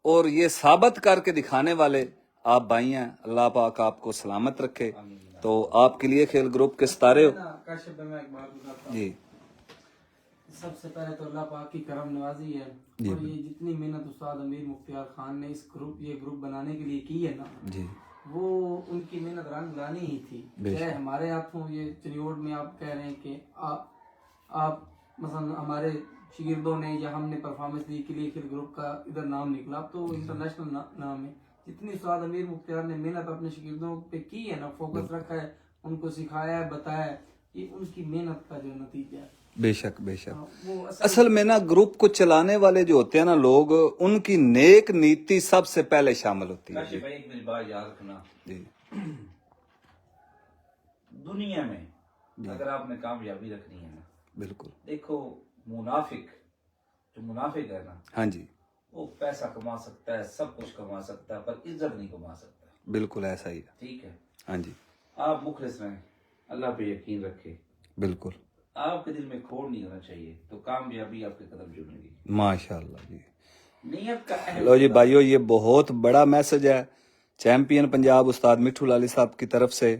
और ये साबित करके दिखाने वाले आप भाई हैं। अल्लाह पाक आपको सलामत रखे। तो आप क्लियर खेल ग्रुप के सितारे हो काशिफ भाई, मैं एक बात बताता हूँ जी। सबसे पहले तो अल्लाह पाक की करम नवाजी है। और ये जितनी मेहनत उस्ताद अमीर मुख्तियार खान ने ये ग्रुप बनाने के लिए की है ना जी, वो उनकी मेहनत रंग लानी ही थी। चाहे हमारे हाथों ये चिन्योट में आप कह रहे हैं कि आप मसलन हमारे शागिर्दों ने या हमने परफॉर्मेंस दी के लिए फिर ग्रुप का इधर नाम निकला, तो इंटरनेशनल नाम है। जितनी उस्ताद अमीर मुख्तियार ने मेहनत अपने शागिर्दों पे की है ना, फोकस रखा है, उनको सिखाया है, बताया है, ये उनकी मेहनत का जो नतीजा है। बेशक बेशक। वो असल में ना ग्रुप को चलाने वाले जो होते हैं ना लोग, उनकी नेक नीति सबसे पहले शामिल होती है। काशिफ भाई एक मेरी बात याद रखना जी, दुनिया में अगर आपने कामयाबी रखनी है ना, बिल्कुल। देखो जो मुनाफिक है ना, हाँ जी, वो पैसा कमा सकता है, सब कुछ कमा सकता है, पर इज्जत नहीं कमा सकता। बिल्कुल ऐसा ही है। ठीक है, हाँ जी, आप मुखलिस रहें, अल्लाह पे यकीन रखे, बिल्कुल। आपके दिल में खोड़ नहीं होना चाहिए, तो कामयाबी आपके कदम चुनेगी। माशाल्लाह जी। नियत का अहम लो जी भाइयों, ये बहुत बड़ा मैसेज है चैंपियन पंजाब उस्ताद मिठू लाली साहब की तरफ से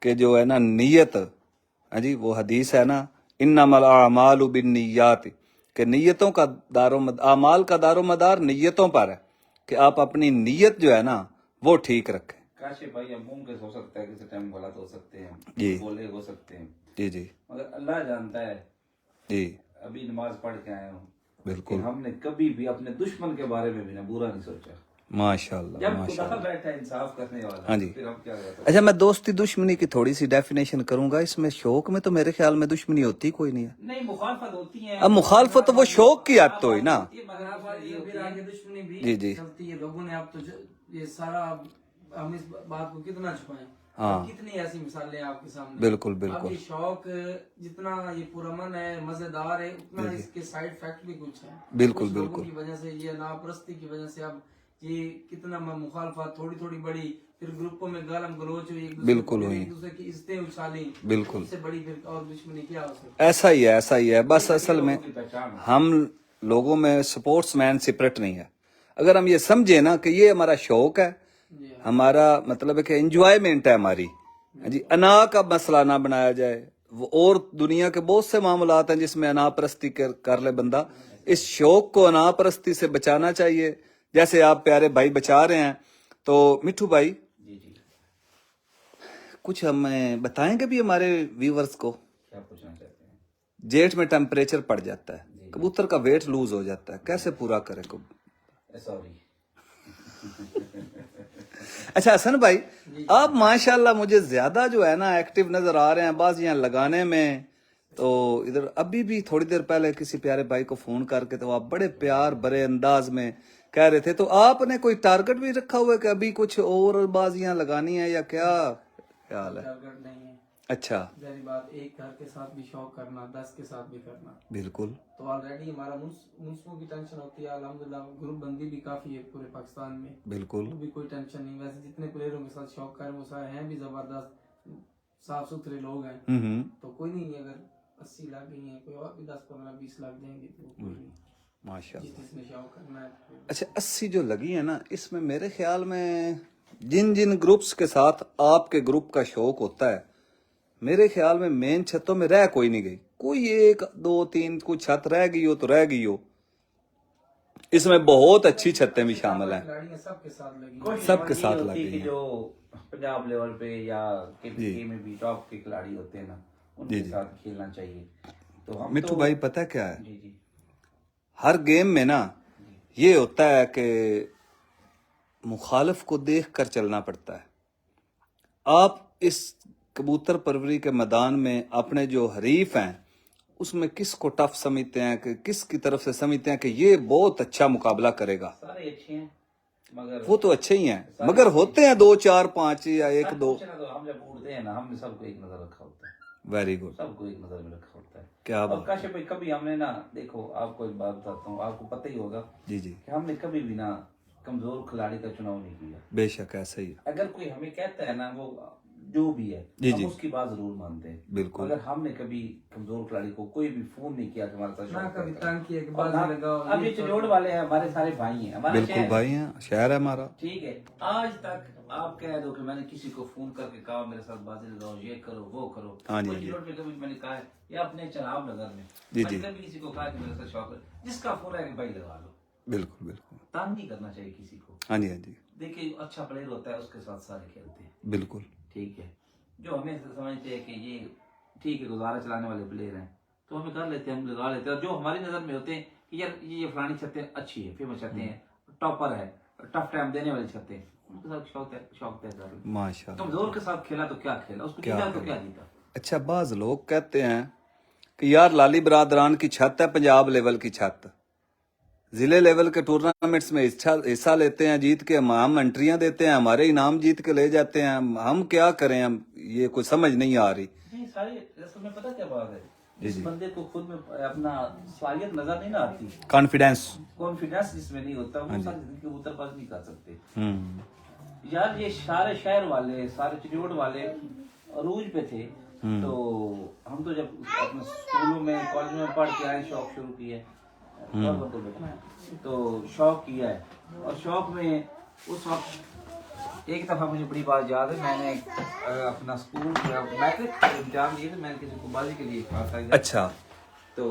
कि जो है ना नीयत, हाँ जी, वो हदीस है ना इन्नमल अमालु बिन्नियात, कि नीयतों का अमाल का दारोमदार नीयतों पर है कि आप अपनी नीयत जो है ना वो ठीक रखें। काशिफ भाई हम मुंह के हो सकता है, किसी टाइम गलत हो सकते हैं, जी, बोले हो सकते हैं जी जी मगर अल्लाह जानता है। जी, अभी नमाज पढ़ के आया हूँ, बिल्कुल। हमने कभी भी अपने दुश्मन के बारे में भी ना बुरा नहीं सोचा। माशाल्लाह जब खुदा माशाल्लाह। बैठा है इंसाफ करने वाला, हाँ जी। फिर हम क्या करते हैं? अच्छा, मैं दोस्ती दुश्मनी की थोड़ी सी डेफिनेशन करूंगा। इसमें शौक में तो मेरे ख्याल में दुश्मनी होती कोई नहीं है। नहीं, मुखालफत होती है। अब मुखालफत तो वो शौक की आदत हुई ना। मगर आप फिर आगे दुश्मनी भी जी जी, चलती है। लोगों ने आप तो ये सारा हम इस बात को कितना छुपाएं। हाँ। कितनी ऐसी मिसालें आपके सामने। बिल्कुल अब बिल्कुल ये शौक जितना ये पुरअमन है, मजेदार है, उतना इसके साइड इफेक्ट भी कुछ है। बिल्कुल कुछ लोगों बिल्कुल की वजह से, ये नापरस्ती की वजह से अब ये कितना मुखालफत थोड़ी थोड़ी बड़ी, फिर ग्रुपों में गालम गलोच हुई, बिल्कुल हुई। एक दूसरे की इज्जतें उछाली, बिल्कुल। उससे बड़ी फिर और दुश्मनी क्या हो सकती है। ऐसा ही है, ऐसा ही है। बस असल में की पहचान है। हम लोगों में स्पोर्ट्समैन स्पिरिट नहीं है। अगर हम ये समझे ना कि ये हमारा शौक है, हमारा मतलब है कि एंजॉयमेंट है हमारी, जी, अना का मसला ना बनाया जाए। और दुनिया के बहुत से मामलात हैं जिसमें अनापरस्ती कर ले बंदा। इस शौक को अनापरस्ती से बचाना चाहिए, जैसे आप प्यारे भाई बचा रहे हैं। तो मिठू भाई जी जी, कुछ हमें बताएंगे भी हमारे व्यूवर्स को। क्या पूछना चाहते हैं? जेठ में टेम्परेचर बढ़ जाता है, कबूतर का वेट लूज हो जाता है, कैसे पूरा करें को? सॉरी। अच्छा हसन भाई, आप माशाल्लाह मुझे ज्यादा जो है ना एक्टिव नजर आ रहे हैं बाजियां लगाने में। तो इधर अभी भी थोड़ी देर पहले किसी प्यारे भाई को फोन करके तो आप बड़े प्यार भरे अंदाज में कह रहे थे। तो आपने कोई टारगेट भी रखा हुआ है कि अभी कुछ और बाजियां लगानी है या क्या ख्याल है? टारगेट नहीं है। अच्छा, पहली बात, एक घर के साथ भी शौक करना, 10 के साथ भी करना। बिल्कुल। तो ऑलरेडी हमारा मुंसफों की टेंशन होती है। अल्हम्दुलिल्लाह ग्रुप बंदी भी काफी है पूरे पाकिस्तान में, बिल्कुल तो भी कोई टेंशन नहीं। वैसे जितने प्लेयरों के साथ शौक कर वो सारे हैं भी जबरदस्त साफ सुथरे लोग हैं। तो कोई नहीं, अगर 80 लाख गई हैं, कोई और भी 10, 15, 20 लाख देंगे तो कोई नहीं। माशाल्लाह। जिसमें शौक करना है। अच्छा 80 जो लगी है ना, इसमें मेरे ख्याल में जिन जिन ग्रुप्स के साथ आपके ग्रुप का शौक होता है, मेरे ख्याल में मेन छतों में रह कोई नहीं गई, कोई 1 2 3 कोई छत रह गई हो तो रह गई हो। इसमें बहुत अच्छी छतें भी शामिल हैं, खिलाड़ियां सबके साथ लगी। कोशिश सबके हमारी साथ ये लग होती है गई कि हैं। जो पंजाब लेवल पे या जी। KPK में भी टॉप के खिलाड़ी होते हैं ना, उनके जी। साथ खेलना चाहिए। तो हम मिट्ठू तो भाई पता क्या है, जी जी हर गेम में ना ये होता है कि मुखालिफ को देख कर चलना पड़ता है। आप इस कबूतर परवरी के मैदान में अपने जो हरीफ हैं उसमें किसको टफ समझते हैं, कि किसकी तरफ से समझते हैं कि ये बहुत अच्छा मुकाबला करेगा? सारे अच्छे हैं, मगर वो तो अच्छे ही हैं, मगर होते हैं 2 4 5 या 1 2। पूछना तो हम जब उड़ते हैं ना, हमने सबको एक नजर रखा होता है, वेरी गुड, सबको एक नजर में रखा होता है। क्या और बात। काशिफ भाई कभी हमने ना, देखो आपको एक बात बताता हूँ, आपको पता ही होगा जी जी, कि हमने कभी भी ना कमजोर खिलाड़ी का चुनाव नहीं किया। बेशक ऐसा ही है। अगर कोई हमें कहता है ना, वो जो भी है, जी, हम जी। उसकी बात जरूर मानते हैं। बिल्कुल। अगर हमने कभी कमजोर खिलाड़ी को कोई भी फोन नहीं किया कि हमारे साथ ना शौक कभी करता है। तंग किया कि और ना- बाजी लगाओ। अब ये चिलोड़ वाले हैं, हमारे सारे भाई हैं, हमारा बिल्कुल शहर है। भाई हैं, शहर है हमारा। ठीक है, आज तक आप कह दो कि मैंने किसी को फोन करके कहा मेरे साथ बाजी लगाओ, ये करो वो करो। हाँ जी, कोई जी। चिलोड़ पे कभी मैंने कहा है, या अपने चनाब नगर में जी, मैंने जी। कभी किसी को कहा कि मेरे साथ शौक है, जिसका फोन है कि भाई लगा लो। बिल्कुल बिल्कुल, तंग नहीं करना चाहिए किसी को। हाँ जी हाँ जी, देखिए अच्छा प्लेयर होता है, उसके साथ सारे खेलते हैं। बिल्कुल। ठीक है, जो हमें समझते हैं कि ये ठीक है गुजारा चलाने वाले प्लेयर हैं, तो हमें कर लेते हैं, हम लगा लेते हैं। और जो हमारी नजर में होते हैं कि यार ये फलानी छतें अच्छी है, फेमस छतें हैं, टॉपर है, टफ टाइम देने वाली छतें, उनके साथ शौक तय कर लो। माशाल्लाह। कमजोर के साथ खेला तो क्या खेला, उसको क्या जीता तो खेला? क्या जीता। अच्छा बाज लोग कहते हैं कि यार लाली बरादरान की छत है पंजाब लेवल की छत, जिले लेवल के टूर्नामेंट्स में हिस्सा लेते हैं, जीत के हम एंट्रियां देते हैं, हमारे इनाम जीत के ले जाते हैं, हम क्या करें, हम ये कोई समझ नहीं आ रही। नहीं सारे असल में पता क्या बात है, जी, जिस जी। बंदे को खुद में अपना सलाहियत नजर नहीं ना आती, कॉन्फिडेंस। कॉन्फिडेंस जिसमें नहीं होता, वो सारी जिंदगी कबूतरबाजी नहीं कर सकते। हम्म, यार ये सारे शहर वाले, सारे चिड़ियोड़ वाले अरूज पे थे, तो हम तो जब अपने स्कूलों में कॉलेज में पढ़ के आए, शौक शुरू किया तो शौक किया है। और शौक में उस वक्त एक दफा मुझे बड़ी बात याद है, मैंने अपना स्कूल मैट्रिक एग्जाम दिए थे, मैंने किसी को बाजी के लिए कहा था। अच्छा, तो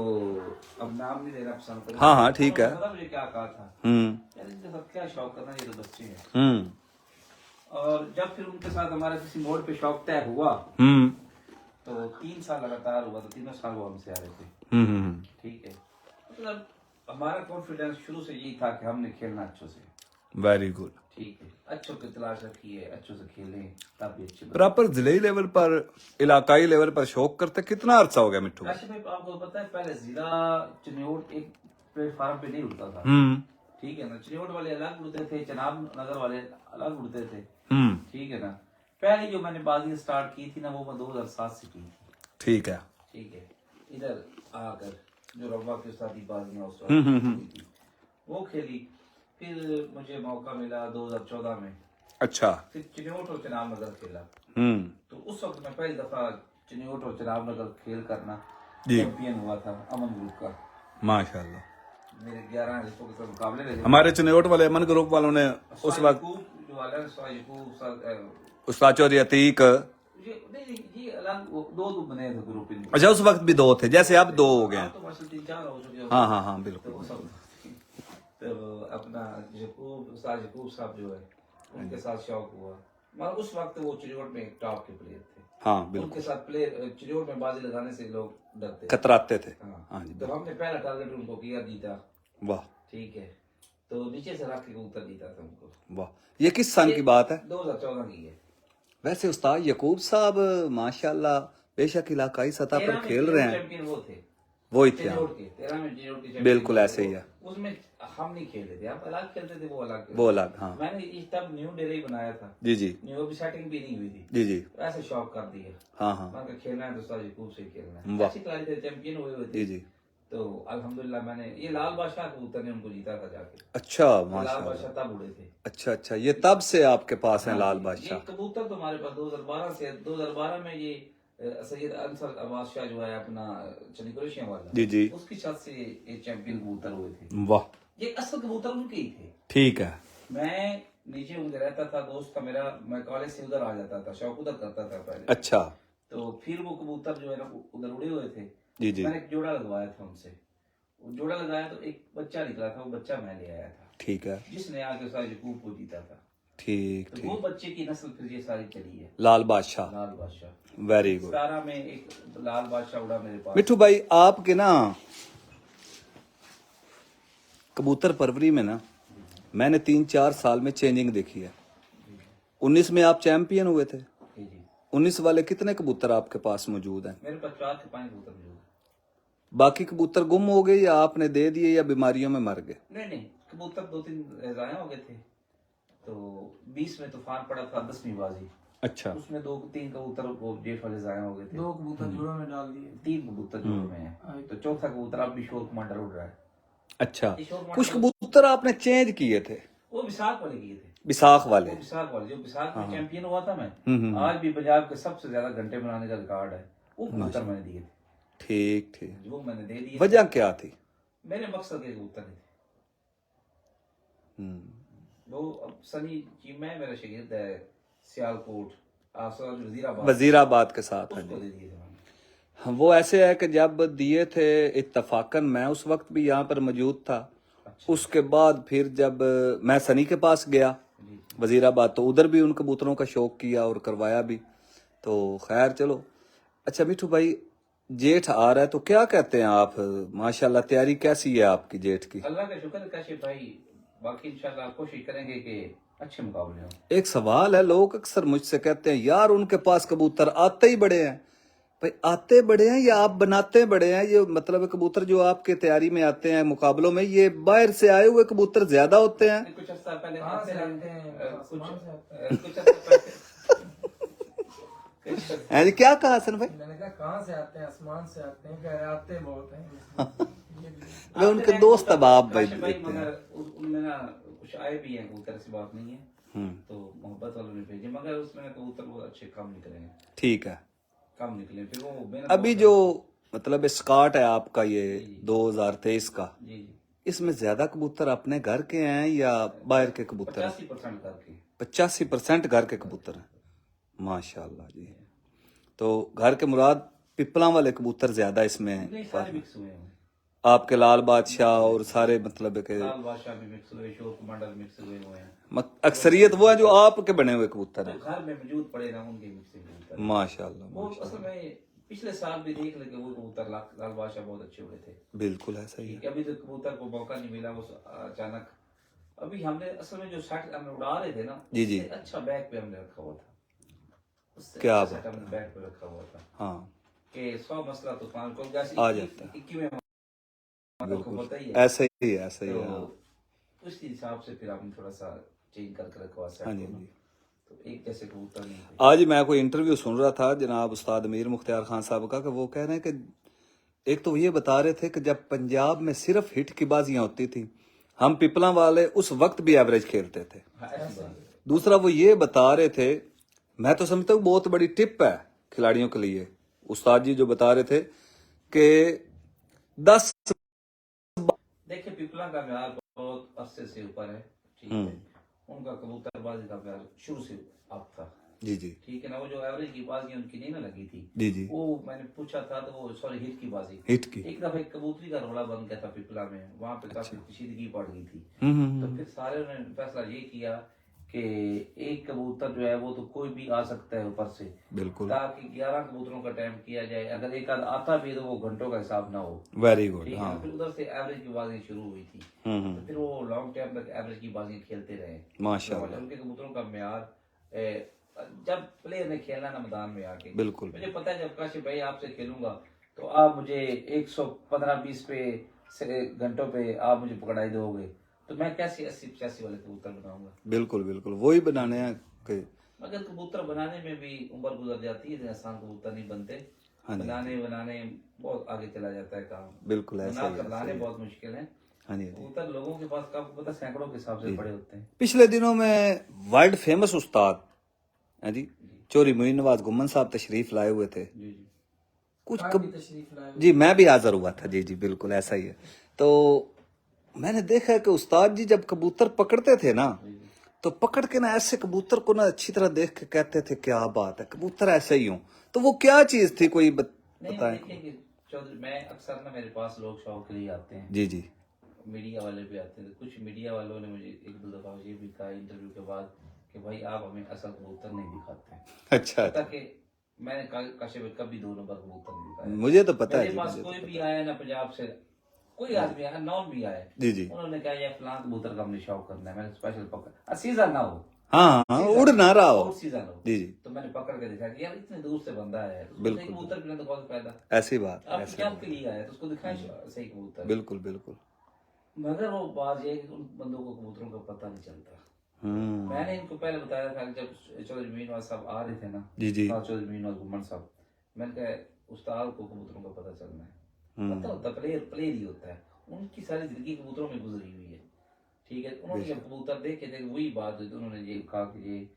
अब नाम नहीं देना पसंद करूंगा। हाँ, हाँ, ठीक है। पता मुझे क्या कहा था, हम्म, यार इनके साथ क्या शौक करना, ये तो बच्चे हैं। और जब फिर उनके साथ हमारा किसी मोड़ पे शौक तय हुआ, तो 3 साल लगातार हुआ, तो तीनों साल वो हमसे आ रहे थे। ठीक है, मतलब हमारा कॉन्फिडेंस शुरू से यही था कि हमने खेलना अच्छों से। Very good. ठीक है, अच्छों की तलाश रखी है, अच्छों से खेलें तब भी अच्छे बने। प्रॉपर जिले लेवल पर, इलाकाई लेवल पर शौक करते कितना अरसा हो गया मिट्टू? काशिफ भाई आपको पता है, पहले जिला चिन्योट एक प्लेटफार्म पे नहीं उड़ता था। ठीक है ना, चिन्योट वाले अलग उड़ते थे, चनाब नगर वाले अलग उड़ते थे। ठीक है ना, पहले जो मैंने बाजी स्टार्ट की थी ना, वो मैं 2007 से की। ठीक है। ठीक है, इधर आकर जो रब्बा के साथ ही बाजियां उस वक्त थी, वो खेली। फिर मुझे मौका मिला 2014 में, अच्छा। फिर चिन्योट और चनाब नगर खेला। तो उस वक्त मैं पहली दफा चिन्योट और चनाब नगर खेल करना चैंपियन हुआ था अमन ग्रुप का। माशाल्लाह। मेरे 11 रिश्तों के साथ मुकाबले रहे। हमारे चिन्योट वाले अमन ग्रुप वालों ने उस वक्त जो वाला है, उस्ताद चौधरी अतीक, ये अलग दो बने थे ग्रुप इनके। अच्छा उस वक्त भी 2 थे, जैसे अब 2 हो गए हैं। तो माशाल्लाह 3-4 हो चुके हैं। हाँ हाँ हाँ, तो बिल्कुल। वो सब तो अपना उस्ताद यकूब साहब जो है, उनके साथ शौक हुआ। मगर उस वक्त वो चिड़ियोट में टॉप के प्लेयर थे। हाँ बिल्कुल, उनके साथ प्लेयर चिड़ियोट में बाजी लगाने से लोग डरते थे। कतराते थे। हाँ। हाँ जी, तो हमने पहला टारगेट उनको किया, जीता। वाह ठीक है, तो नीचे से रख के कबूतर जीता था उनको। वाह। ये किस सन की बात है? 2014 की है। वैसे उस्ताद यकूब साहब माशाल्लाह बेशक इलाकाई सतह 13 पर में खेल रहे हैं, चैंपियन वो थे, वो ही थे। चिड़ियोट के 13 में चिड़ियोट के चैंपियन बिल्कुल थे। ऐसे ही है। उसमें हम नहीं खेलते थे, हम अलग खेलते थे, वो अलग खेलते वो थे। अलग, हाँ मैंने इस तब न्यू डेरे ही बनाया था, जी जी न्यू अभी सेटिंग भी नहीं हुई थी, जी जी, ऐसे शौक कर दिया। हाँ हाँ मैं कहा खेलना है तो उस्ताद यकूब से ही खेलना है। वाह। अच्छी खिलाड़ी थे, चैंपियन हुए हुए जी थे। जी। तो अल्हम्दुलिल्लाह मैंने ये लाल बादशाह कबूतर ने उनको जीता था जाके। अच्छा लाल माशाल्लाह। बादशाह तब उड़े थे। अच्छा अच्छा, ये तब से आपके पास है लाल ये बादशाह? कबूतर तो हमारे पास 2012 से, 2012 में ये سید انصر عباس شاہ جو ہے اپنا چنی کروشیا والا جی جی اس کی چھت سے یہ چیمپئن کبوتر ہوئے تھے. واہ یہ اصل کبوتر ان کے ہی تھے. ٹھیک ہے. میں نیچے ادھر رہتا تھا, دوست تھا میرا, میں کالج سے ادھر آ جاتا تھا, شوق ادھر کرتا تھا پہلے. اچھا تو پھر وہ کبوتر جو ہے نا ادھر اڑے ہوئے تھے. جی جی میں نے ایک جوڑا لگوایا تھا ان سے, وہ جوڑا لگایا تو ایک بچہ نکلا تھا, وہ بچہ میں لے آیا تھا ٹھیک ہے. جس نے آ کے ساری یقوب کو جیتا تھا. ٹھیک تو ٹھیک. وہ بچے کی نسل پھر یہ ساری چلی ہے, لال بادشاہ. لال بادشاہ. Very good. 17 میں ایک لال بادشاہ اڑا میرے پاس. مٹھو بھائی آپ کے نا کبوتر پروری میں نا میں نے 3-4 سال میں چینجنگ دیکھی ہے. 19 میں آپ چیمپئن ہوئے تھے. جی جی 19 والے کتنے کبوتر آپ کے پاس موجود ہیں؟ میرے پاس 4 سے 5 کبوتر موجود ہیں. باقی کبوتر گم ہو گئے یا آپ نے دے دیے یا بیماریوں میں مر گئے؟ نہیں کبوتر 2-3 ضائع ہو گئے تھے. تو 20 میں طوفان پڑا تھا 10ویں بازی, اچھا اس میں 2-3 کبوتر وہ جیٹ والے ضائع ہو گئے تھے. 2 کبوتر جوڑوں میں ڈال دیے. 3 کبوتر جوڑ میں ہیں, تو چوتھا کبوتر اب بھی شور کمانڈر اڑ رہا ہے. اچھا. کچھ کبوتر آپ نے چینج کیے تھے, وہ وساکھ والے کیے تھے. بساخ والے. وہ وساکھ والے, جو وساکھ میں چیمپئن ہوا تھا میں, آج بھی پنجاب کے سب سے زیادہ گھنٹے بنانے کا ریکارڈ ہے. وہ کبوتر میں نے دیے تھے. ٹھیک ٹھیک. جو میں نے دے دیے. وجہ کیا تھی؟ میرے مقصد کے کبوتر نہیں تھے. وہ اب سنی چیمہ ہے میرا شاگرد ہے, سیالکوٹ وزیر آباد, وزیر آباد کے ساتھ. اس کو دے دیے تھے میں نے. وہ ایسے ہے کہ جب دیے تھے اتفاقاً میں اس وقت بھی یہاں پر موجود تھا. اس کے بعد پھر جب میں سنی کے پاس گیا وزیر آباد تو ادھر بھی ان کبوتروں کا شوق کیا اور کروایا بھی. تو خیر چلو. اچھا میٹھو بھائی جیٹھ آ رہا ہے تو کیا کہتے ہیں آپ؟ ماشاءاللہ تیاری کیسی ہے آپ کی جیٹھ کی؟ اللہ کا شکر ہے کاشف بھائی, باقی انشاءاللہ کوشش کریں گے کہ اچھے مقابلے ہوں. ایک سوال ہے, لوگ اکثر مجھ سے کہتے ہیں یار ان کے پاس کبوتر آتے ہی بڑے ہیں. بھائی آتے بڑے ہیں یا آپ بناتے بڑے ہیں؟ یہ مطلب کبوتر جو آپ کے تیاری میں آتے ہیں مقابلوں میں, یہ باہر سے آئے ہوئے کبوتر زیادہ ہوتے ہیں؟ کچھ عرصہ پہلے کہاں آتے سے ہیں, آتے ہیں؟ آسمان سے آتے ہیں. کچھ عرصہ پہلے ہیں جی کیا کہا حسن بھائی؟ میں نے کہا کہاں سے آتے ہیں؟ آسمان سے آتے ہیں. کہہ رہے آتے بہت ہیں. میں ان کے دوست اب آپ بھائی کاشف بھائی, مگر ان میں نا کچھ آئے بھی ہیں کبوتر, ایسی بات نہیں ہے. تو محبت والوں نے بھیجے, مگر اس میں کبوتر بہت اچھے کم نکلے ہیں. ٹھیک ہے. کم نکلے پھر وہ محنت ابھی جو مطلب اسکاٹ ہے آپ کا یہ 2023 کا, جی جی اس میں زیادہ کبوتر اپنے گھر کے ہیں یا باہر کے کبوتر ہیں؟ 85% کر کے. 85% گھر کے کبوتر ہیں. ماشاءاللہ جی. تو گھر کے مراد پپلاں والے کبوتر زیادہ اس میں نہیں سارے مکس ہوئے ہیں. آپ کے لال بادشاہ اور سارے مطلب کہ لال بادشاہ بھی مکس ہوئے, شور کمانڈر مکس ہوئے ہیں. اکثریت وہ ہے جو آپ کے بنے ہوئے کبوتر ہیں. جو گھر میں موجود پڑے نا ان کے مکس کبوتر. ماشاءاللہ. وہ اصل میں پچھلے سال بھی دیکھ لے کہ وہ کبوتر لال بادشاہ بہت اچھے ہوئے تھے. بالکل ایسا ہی ہے. کہ ابھی تو کبوتر کو موقع نہیں ملا, وہ اچانک ابھی ہم نے اصل میں جو سیٹ ہم اڑا رہے تھے نا, جی جی اچھا بیک پہ ہم نے رکھا ہوا تھا. کیا سیٹ ہم نے بیک پہ رکھا ہوا تھا ہاں کہ 100 مسئلہ طوفان کو جیسے آ جاتا ہے. 21 بالکل ایسا ہی ہے, ایسا ہی ہے. اس حساب سے پھر آپ نے تھوڑا سا چینج کر کے رکھا سیٹ. ہاں جی جی. تو ایک جیسے کبوتر نہیں تھے. آج میں کوئی انٹرویو سن رہا تھا جناب استاد امیر مختار خان صاحب کا, کہ وہ کہہ رہے ہیں کہ ایک تو یہ بتا رہے تھے کہ جب پنجاب میں صرف ہٹ کی بازیاں ہوتی تھیں, ہم پپلاں والے اس وقت بھی ایوریج کھیلتے تھے. دوسرا وہ یہ بتا رہے تھے, میں تو سمجھتا ہوں بہت بڑی ٹپ ہے کھلاڑیوں کے لیے, استاد جی جو بتا رہے تھے کہ 10 دیکھیں پپلا کا معیار بہت عرصے سے اوپر ہے. ٹھیک ہے, ان کا کبوتر بازی کا معیار شروع سے اپ تھا. جی جی ٹھیک ہے نا, وہ جو ایوریج کی بازی ان کی نہیں نہ لگی تھی. جی جی وہ میں نے پوچھا تھا تو وہ سوری ہٹ کی بازی, ہٹ کی ایک دفعہ ایک کبوتری کا رولا بن گیا تھا پپلا میں, وہاں پہ کافی کشیدگی پڑ گئی تھی. تو پھر سارے نے فیصلہ یہ کیا کہ ایک کبوتر جو ہے وہ تو کوئی بھی آ سکتا ہے اوپر سے, بالکل, تاکہ 11 کبوتروں کا ٹائم کیا جائے. اگر ایک آدھ آتا بھی تو وہ گھنٹوں کا حساب نہ ہو. Very good. ٹھیک ہے, پھر ادھر سے ایوریج کی بازی شروع ہوئی تھی. تو پھر وہ لانگ ٹائم تک ایوریج کی بازی کھیلتے رہے ماشاءاللہ. ان کے کبوتروں کا معیار جب پلیئر نے کھیلنا نا میدان میں آ کے, بالکل مجھے پتا ہے جب کاشف بھائی آپ سے کھیلوں گا تو آپ مجھے 115-20 پہ گھنٹوں پہ آپ مجھے پکڑائی دو گے, تو میں کیسے 80-85 والے کبوتر بناؤں گا؟ بالکل بالکل وہی بنانے ہیں کہ مگر کبوتر بنانے میں بھی عمر گزر جاتی ہے, آسان کبوتر نہیں بنتے. بنانے بہت آگے چلا جاتا ہے کام. بالکل ایسا ہی لانے بہت مشکل ہے. ہاں جی. کبوتر لوگوں کے پاس کا پتہ سینکڑوں کے حساب سے پڑے ہوتے ہیں. پچھلے دنوں میں ورلڈ فیمس استاد جی चौधरी मोइन नवाज गुम्मन साहब तशरीफ लाए हुए थे, जी जी कुछ आप भी तशरीफ लाए। जी मैं भी हाजिर हुआ था, जी जी बिल्कुल ऐसा ही है। तो मैंने देखा कि उस्ताद जी जब कबूतर पकड़ते थे ना, तो पकड़ के ना ऐसे कबूतर को ना अच्छी तरह देख के कहते थे क्या बात है, कबूतर ऐसे ही हो। तो वो क्या चीज थी, कोई नहीं बताएं। देखिए कि चौधरी, मैं अक्सर ना, मेरे पास लोग शौक के लिए आते हैं, जी जी मीडिया वाले भी आते हैं। तो कुछ मीडिया वालों ने मुझे एक दो दफा ये भी कहा इंटरव्यू के बाद कि भाई आप हमें असल कबूतर नहीं दिखाते। अच्छा पता कि मैंने काशिफ में कभी 2 नंबर कबूतर नहीं दिखाया। मुझे तो पता है मेरे जी, पास मुझे कोई तो भी पता आया ना पंजाब से, कोई आदमी आया, नॉन भी आया, जी जी उन्होंने कहा ये फलां कबूतर का हमने शौक करना है, मैंने स्पेशल पकड़, सीजन ना हो, हाँ हाँ उड़ ना रहा हो, आउट सीजन हो, जी जी तो मैंने पकड़ के देखा कि यार इतने दूर से बंदा है, उसको बिल्कुल, सही कबूतर मिलने तो कौन सा फायदा। ऐसी बात आप ऐसी कैंप बात, के लिए आया तो उसको दिखाएं सही कबूतर। बिल्कुल बिल्कुल। मगर वो बात ये है कि उन बंदों को कबूतरों का पता नहीं चलता। मैंने इनको पहले बताया था कि जब चौधरी मीनवाज साहब आ रहे थे ना, जी जी चौधरी मीनवाज गुम्मन साहब, मैंने कहा उस्ताद को कबूतरों का पता चलना है, पता होता प्लेयर प्लेयर ही होता है, उनकी सारी जिंदगी कबूतरों में गुजरी हुई है, ठीक है। उन्होंने जब कबूतर देखे थे वही बात हुई, तो उन्होंने ये कहा कि ये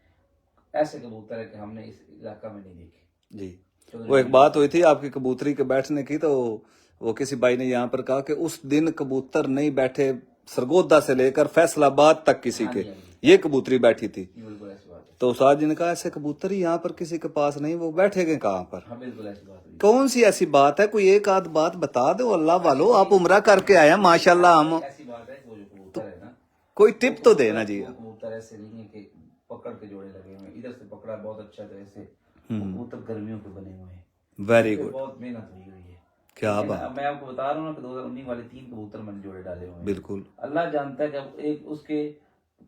ऐसे कबूतर है कि हमने इस इलाका में नहीं देखे। जी। वो एक बात हुई थी आपकी कबूतरी के बैठने की, तो वो किसी भाई ने यहाँ पर कहा कि उस दिन कबूतर नहीं बैठे सरगोदा से लेकर फैसलाबाद तक किसी के, ये कबूतरी बैठी थी। ये बिल्कुल ऐसी बात है। तो उस्ताद जी ने कहा ऐसे कबूतर ही यहाँ पर किसी के पास नहीं, वो बैठेंगे कहाँ पर। हाँ बिल्कुल ऐसी बात हुई। कौन सी ऐसी बात है, कोई एक आध बात बता दो अल्लाह वालो, आप उम्रा करके आए हैं माशाल्लाह। हम ऐसी बात है कि वो जो कबूतर है ना, कोई टिप तो देना जी। वो कबूतर ऐसे नहीं है कि पकड़ के जोड़े लगे हुए हैं, इधर से पकड़ा बहुत अच्छा तरह से, वो कबूतर गर्मियों के बने हुए हैं, वेरी इस पे गुड, बहुत मेहनत हुई हुई है। क्या ठीक है ना? बात, मैं आपको बता रहा हूँ ना कि 2019 वाले 3 कबूतर मैंने जोड़े डाले हुए हैं। बिल्कुल अल्लाह जानता है कि अब एक उसके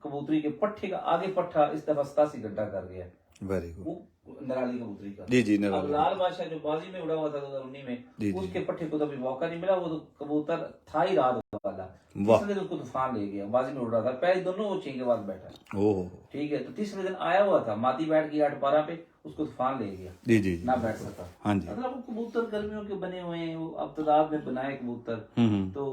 कबूतरी के पट्टे का आगे पट्टा इस दफा 87 गड्ढा कर गया, वेरी गुड। वो नराली कबूतरी का। जी जी अब नराली, लाल बादशाह जो बाजी में उड़ा हुआ था 2019 जी, में, जी। उसके पट्टे को तो अभी मौका नहीं मिला, वो तो कबूतर था ही रात वाला, वाह। तीसरे दिन उसको तूफान ले गया, बाजी में उड़ रहा था, पहले दोनों वो चीन के बाद बैठा, ओह ठीक है। तो तीसरे दिन आया हुआ था, मादी बैठ गई 8 12 पे, उसको तूफान ले गया, जी जी जी, ना बैठ सका। हाँ जी, मतलब वो कबूतर गर्मियों के बने हुए हैं, वो अब तादाद में बनाए कबूतर। तो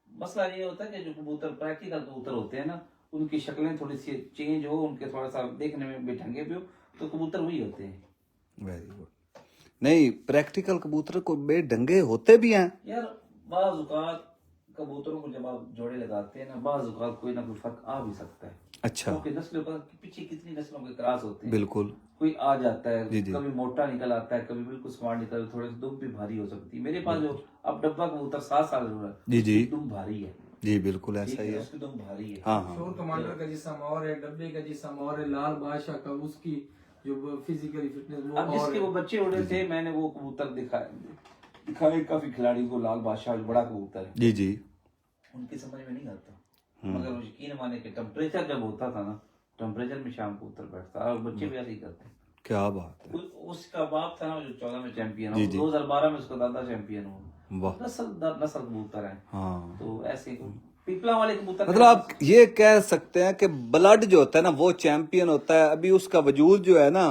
मसला ये होता है कि जो कबूतर प्रैक्टिकल कबूतर होते हैं ना, उनकी शक्लें थोड़ी सी चेंज हो, उनके थोड़ा सा देखने में भी ढंगे भी हो, तो कबूतर वही होते हैं। Very good. नहीं प्रैक्टिकल कबूतर को बेढंगे होते भी हैं यार बाज़ औक़ात कबूतरों को जब आप जोड़े लगाते हैं ना, बाज़ औक़ात कोई ना कोई फर्क आ भी सकता है, अच्छा, क्योंकि नस्लों का पीछे कितनी नस्लों के क्रॉस होते हैं, बिल्कुल कोई आ जाता है, जी, जी। कभी मोटा निकल आता है, कभी बिल्कुल स्मार्ट निकल, थोड़े से दुम भी भारी हो सकती है। मेरे पास जो अब डब्बा कबूतर 7 साल हो रहा है, जी, जी। उसकी दुम भारी है, जी बिल्कुल ठीक ऐसा ही है, है। उसकी दुम भारी है। हाँ हाँ शोर कमांडर का जिसम और है, डब्बे का जिसम और है, लाल बादशाह का उसकी जो फिजिकली फिटनेस वो अब और जिसके है। वो बच्चे उड़े थे, मैंने वो कबूतर दिखाए काफी खिलाड़ी को, लाल बादशाह जो बड़ा कबूतर है, जी जी, उनकी समझ में नहीं आता, मगर वो यकीन माने कि टेम्परेचर जब होता था ना, टेम्परेचर में शाम को उतर बैठता, और बच्चे भी ऐसे ही करते हैं। क्या बात है, उसका बाप था ना जो 14 में चैंपियन जी, हो, जी। 2012 में उसका दादा चैंपियन हो, वाह, नस्ल दर नस्ल कबूतर है। हाँ। तो ऐसे पिपला वाले कबूतर मतलब आप ये कह सकते हैं कि ब्लड जो होता है ना वो चैंपियन होता है, अभी उसका वजूद जो है ना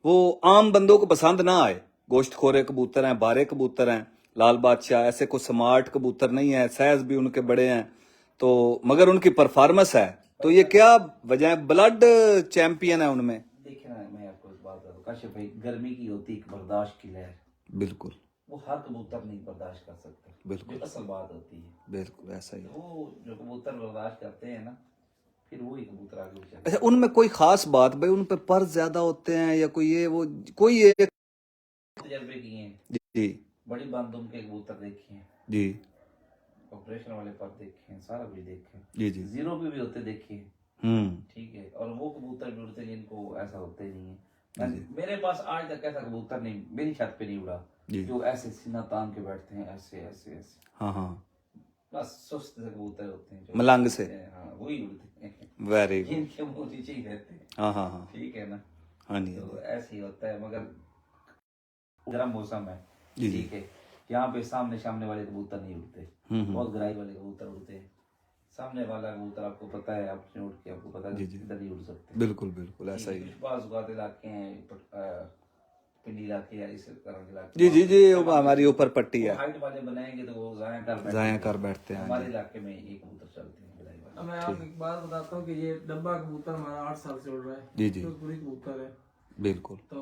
वो आम बंदों को पसंद ना आए। गोश्त खोरे कबूतर हैं, बारे कबूतर हैं, लाल बादशाह ऐसे कोई स्मार्ट कबूतर नहीं है, साइज भी उनके बड़े हैं, तो मगर उनकी परफॉर्मेंस है, तो ये क्या वजह है, ब्लड चैंपियन है उनमें। देखिए ना, मैं आपको इस बात बताऊं काशिफ भाई, गर्मी की होती है एक बर्दाश्त की लहर, बिल्कुल वो हर कबूतर नहीं बर्दाश्त कर सकता, बिल्कुल। जो असल बात होती है, बिल्कुल ऐसा ही है। वो जो कबूतर बर्दाश्त करते हैं ना, फिर वही कबूतर आगे चलते हैं। अच्छा उनमें कोई खास बात भाई, उन पे पर ज्यादा होते हैं या कोई ये वो कोई ये तजर्बे किए हैं, जी बड़ी बांधुम के कबूतर देखे हैं, जी ऑपरेशन वाले पर देखे हैं, सारा कुछ देखे हैं, जी जी, जीरो पे भी होते देखे हैं, ठीक है। और वो कबूतर भी उड़ते जिनको ऐसा होते नहीं है। मेरे पास आज तक ऐसा कबूतर नहीं, मेरी छत पे नहीं उड़ा जी। जो ऐसे सीना तान के बैठते हैं, ऐसे ऐसे ऐसे, हाँ हाँ, बस सुस्त से कबूतर होते हैं जो मलंग से, हाँ वही उड़ते हैं, वेरी गुड, इनके मुंह नीचे ही रहते हैं, हाँ हाँ हाँ, ठीक है ना। हाँ जी तो ऐसे ही होता है, मगर गर्म मौसम है, जी जी, ठीक है, यहाँ पे सामने सामने वाले कबूतर नहीं उड़ते, बहुत गहराई वाले कबूतर उड़ते हैं। सामने वाला कबूतर आपको पता है, आपने उड़ के आपको पता है इधर नहीं उड़ सकते, बिल्कुल बिल्कुल ऐसा ही है। बाज़ औक़ात इलाके हैं, पिंडी इलाके या इस तरह के इलाके, जी जी जी, वो हमारी ऊपर पट्टी है, हाइट वाले बनाएंगे तो वो जाया कर बैठते हैं। हमारे इलाके में ये कबूतर चलते हैं गहराई वाले। अब मैं आपको एक बात बताता हूँ कि ये डब्बा कबूतर हमारा 8 साल से उड़ रहा है, जी जी, पूरी कबूतर है, बिल्कुल। तो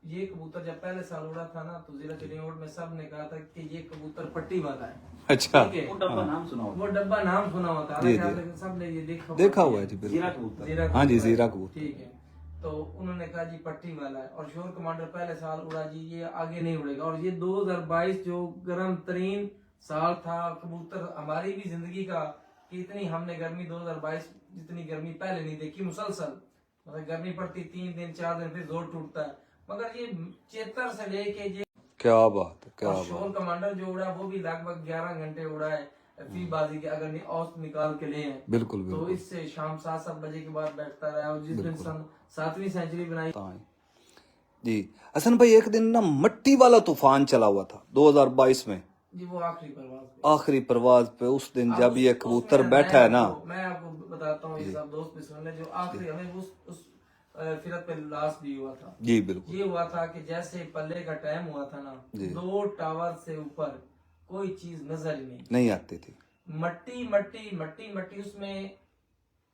ये कबूतर जब पहले साल उड़ा था ना तो जिला चिड़ियाघर में सब ने कहा था कि ये कबूतर पट्टी वाला है। अच्छा, ठीक है, वो डब्बा नाम सुना होगा। वो डब्बा नाम सुना होता जी, है, जी। सब ने ये देखा हुआ है जी, जीरा बिल्कुल। कबूतर। जीरा हाँ जी, कबूतर है। जीरा कबूतर। ठीक है, तो उन्होंने कहा जी पट्टी वाला है, और शोर कमांडर पहले साल उड़ा जी, ये आगे नहीं उड़ेगा। और ये 2022 जो गर्म तरीन साल था कबूतर हमारी भी जिंदगी का, कि इतनी हमने गर्मी 2022 जितनी गर्मी पहले नहीं देखी मुसलसल। मतलब गर्मी पड़ती 3 दिन 4 दिन फिर जोर टूटता है, मगर ये 73 से लेके ये क्या बात है, क्या और बात। शोर कमांडर जो उड़ा वो भी लगभग 11 घंटे उड़ा है फी बाजी के, अगर औसत निकाल के ले हैं बिल्कुल तो बिल्कुल। इससे शाम 7 बजे के बाद बैठता रहा। और जिस दिन 7वीं सेंचुरी बनाई जी हसन भाई, एक दिन ना मट्टी वाला तूफान चला हुआ था 2022 में, जी, वो आखिरी परवाज पे। आखिरी परवाज पे। उस दिन अब जब ये उसमें कबूतर बैठा है ना, मैं आपको बताता हूँ, ये सब दोस्त भी सुन ले, जो आखिरी हमें उस फिरत पे लास्ट भी हुआ था। जी बिल्कुल, ये हुआ था कि जैसे पल्ले का टाइम हुआ था ना, 2 टावर से ऊपर कोई चीज नजर ही नहीं आती थी। मट्टी मट्टी मट्टी मट्टी। उसमें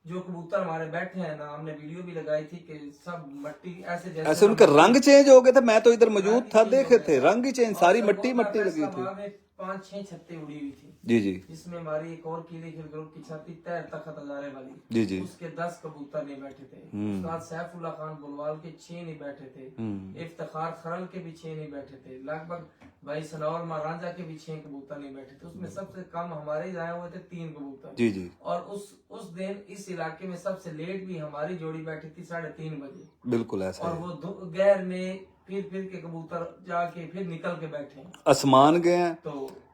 जो कबूतर हमारे बैठे हैं ना, हमने वीडियो भी लगाई थी कि सब मट्टी ऐसे जैसे ऐसे उनके रंग चेंज हो गए थे। मैं तो इधर मौजूद था, देखे थे रंग ही चेंज, सारी मट्टी मट्टी लगी थी। 5-6 छत्ते उड़ी हुई थी, जी जी जिसमें हमारी एक और कीली खिल ग्रुप की छत थी तैर तखत हजारे वाली। जी जी। उसके 10 कबूतर नहीं बैठे थे। उस्ताद सैफुल्लाह खान बुलवाल के 6 नहीं बैठे थे। इफ्तिखार खरल के भी 6 नहीं बैठे थे। लगभग भाई सनौर महाराजा के भी 6 कबूतर नहीं बैठे थे। उसमें सबसे कम हमारे ही आए हुए थे 3 कबूतर। जी जी, और उस दिन इस इलाके में सबसे लेट भी हमारी जोड़ी बैठी थी 3:30 बजे। बिल्कुल ऐसा और है। वो गैर में फिर के कबूतर जाके फिर निकल के बैठे हैं। आसमान गए हैं, तो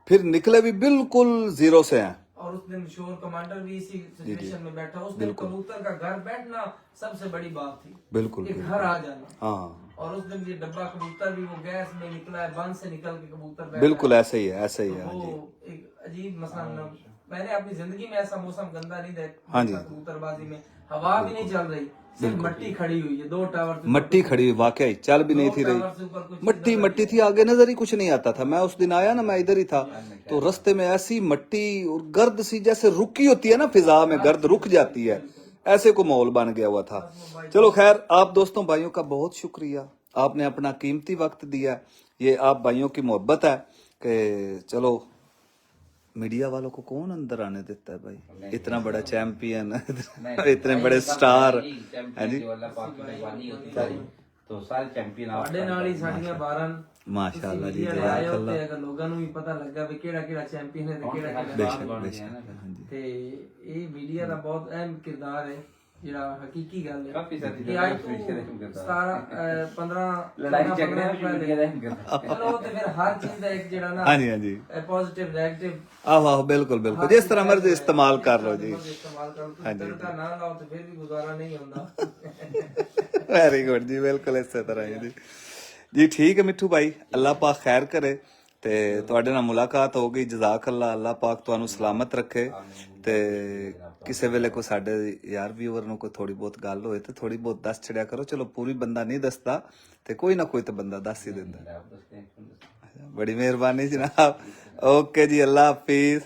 फिर निकले भी बिल्कुल जीरो से हैं। और उस दिन शोर कमांडर भी इसी सिचुएशन में बैठा। उस दिन कबूतर का घर बैठना सबसे बड़ी बात थी, बिल्कुल कि घर आ जाना। हाँ, और उस दिन ये डब्बा कबूतर भी वो गैस में निकला है, बंद से निकल के कबूतर बैठा बिल्कुल है। ऐसे ही है, ऐसे ही है। हाँ जी, वो एक अजीब मसला, मैंने अपनी जिंदगी में ऐसा मौसम गंदा नहीं देखा। हाँ जी। कबूतरबाजी में हवा भी नहीं चल रही, सिर्फ मट्टी खड़ी हुई है। 2 टावर मट्टी खड़ी हुई, वाकई चल भी नहीं थी रही, टावर से ऊपर कुछ मट्टी मट्टी थी, आगे नजर ही कुछ नहीं आता था। मैं उस दिन आया ना, मैं इधर ही था, तो रास्ते में ऐसी मट्टी और गर्द सी जैसे रुकी होती है ना, फिजा में गर्द रुक जाती है, ऐसे को माहौल बन गया हुआ था। चलो खैर, आप दोस्तों भाइयों का बहुत शुक्रिया, आपने अपना कीमती वक्त दिया। ये आप भाइयों की मोहब्बत है कि चलो, मीडिया वालों को कौन अंदर आने देता है भाई, इतना बड़ा चैंपियन, इतने बड़े स्टार। हाँ जी, तो सारे चैंपियन ਸਾਡੇ ਨਾਲ ਹੀ ਸਾਡੀਆਂ 12 माशाल्लाह जी, ਆਏ ਹੋ ਤੇ ਅਗਰ ਲੋਕਾਂ ਨੂੰ ਵੀ ਪਤਾ ਲੱਗਾ ਵੀ ਕਿਹੜਾ ਕਿਹੜਾ ਚੈਂਪੀਅਨ ਹੈ ਤੇ ਕਿਹੜਾ ਕਿਹੜਾ ਤੇ ਇਹ ਮੀਡੀਆ ਦਾ ਬਹੁਤ ਅਹਿਮ ਕਿਰਦਾਰ ਹੈ, ਜਿਹੜਾ ਹਕੀਕੀ ਗੱਲ ਹੈ। ਕਾਫੀ ਸਾਰੀ ਕਿ ਅੱਜ ਤੋਂ 15 ਲੜਾਈ ਝਗੜੇ ਵਿੱਚ ਮੀਡੀਆ ਦਾ ਅਹਿਮ ਕਿਰਦਾਰ। ਚਲੋ ਤੇ ਫਿਰ ਹਰ ਚੀਜ਼ ਦਾ ਇੱਕ ਜਿਹੜਾ ਨਾ हाँ जी, हाँ जी, ਪੋਜ਼ਿਟਿਵ ਨੈਗੇਟਿਵ ਆਹੋ ਆਹੋ, ਬਿਲकुल ਬਿल्कुल, जिस तरह मर्जी इस्तेमाल कर लो जी। ਇਸਤੇਮਾਲ ਕਰੋ। ਤੜਕਾ ਨਾ ਲਾਓ ਤੇ ਫਿਰ ਵੀ ਗੁਜ਼ਾਰਾ ਨਹੀਂ ਹੁੰਦਾ। ਵੈਰੀ ਗੁੱਡ ਜੀ, ਬਿਲਕੁਲ ਇਸੇ ਤਰ੍ਹਾਂ ਹੀ ਜੀ। ਜੀ ਠੀਕ ਹੈ ਮਿੱਠੂ ਭਾਈ, ਅੱਲਾਹ ਪਾਕ ਖੈਰ ਕਰੇ ਤੇ ਤੁਹਾਡੇ ਨਾਲ ਮੁਲਾਕਾਤ ਹੋ ਗਈ। ਜਜ਼ਾਕ ਅੱਲਾ, ਅੱਲਾਹ ਪਾਕ ਤੁਹਾਨੂੰ ਸਲਾਮਤ ਰੱਖੇ। ਤੇ ਕਿਸੇ ਵੇਲੇ ਕੋਈ ਸਾਡੇ ਯਾਰ ਵੀਵਰ ਨੂੰ ਕੋਈ ਥੋੜੀ ਬਹੁਤ ਗੱਲ ਹੋਏ ਤੇ ਥੋੜੀ ਬਹੁਤ ਦੱਸ ਛੜਿਆ ਕਰੋ। ਚਲੋ ਪੂਰੀ ਬੰਦਾ ਨਹੀਂ ਦੱਸਦਾ ਤੇ ਕੋਈ ਨਾ ਕੋਈ ਤਾਂ ਬੰਦਾ ਦੱਸ ਹੀ ਦਿੰਦਾ। ਬੜੀ ਮਿਹਰਬਾਨੀ ਜਨਾਬ। ਓਕੇ ਜੀ, ਅੱਲਾਹ ਹਾਫਿਜ਼।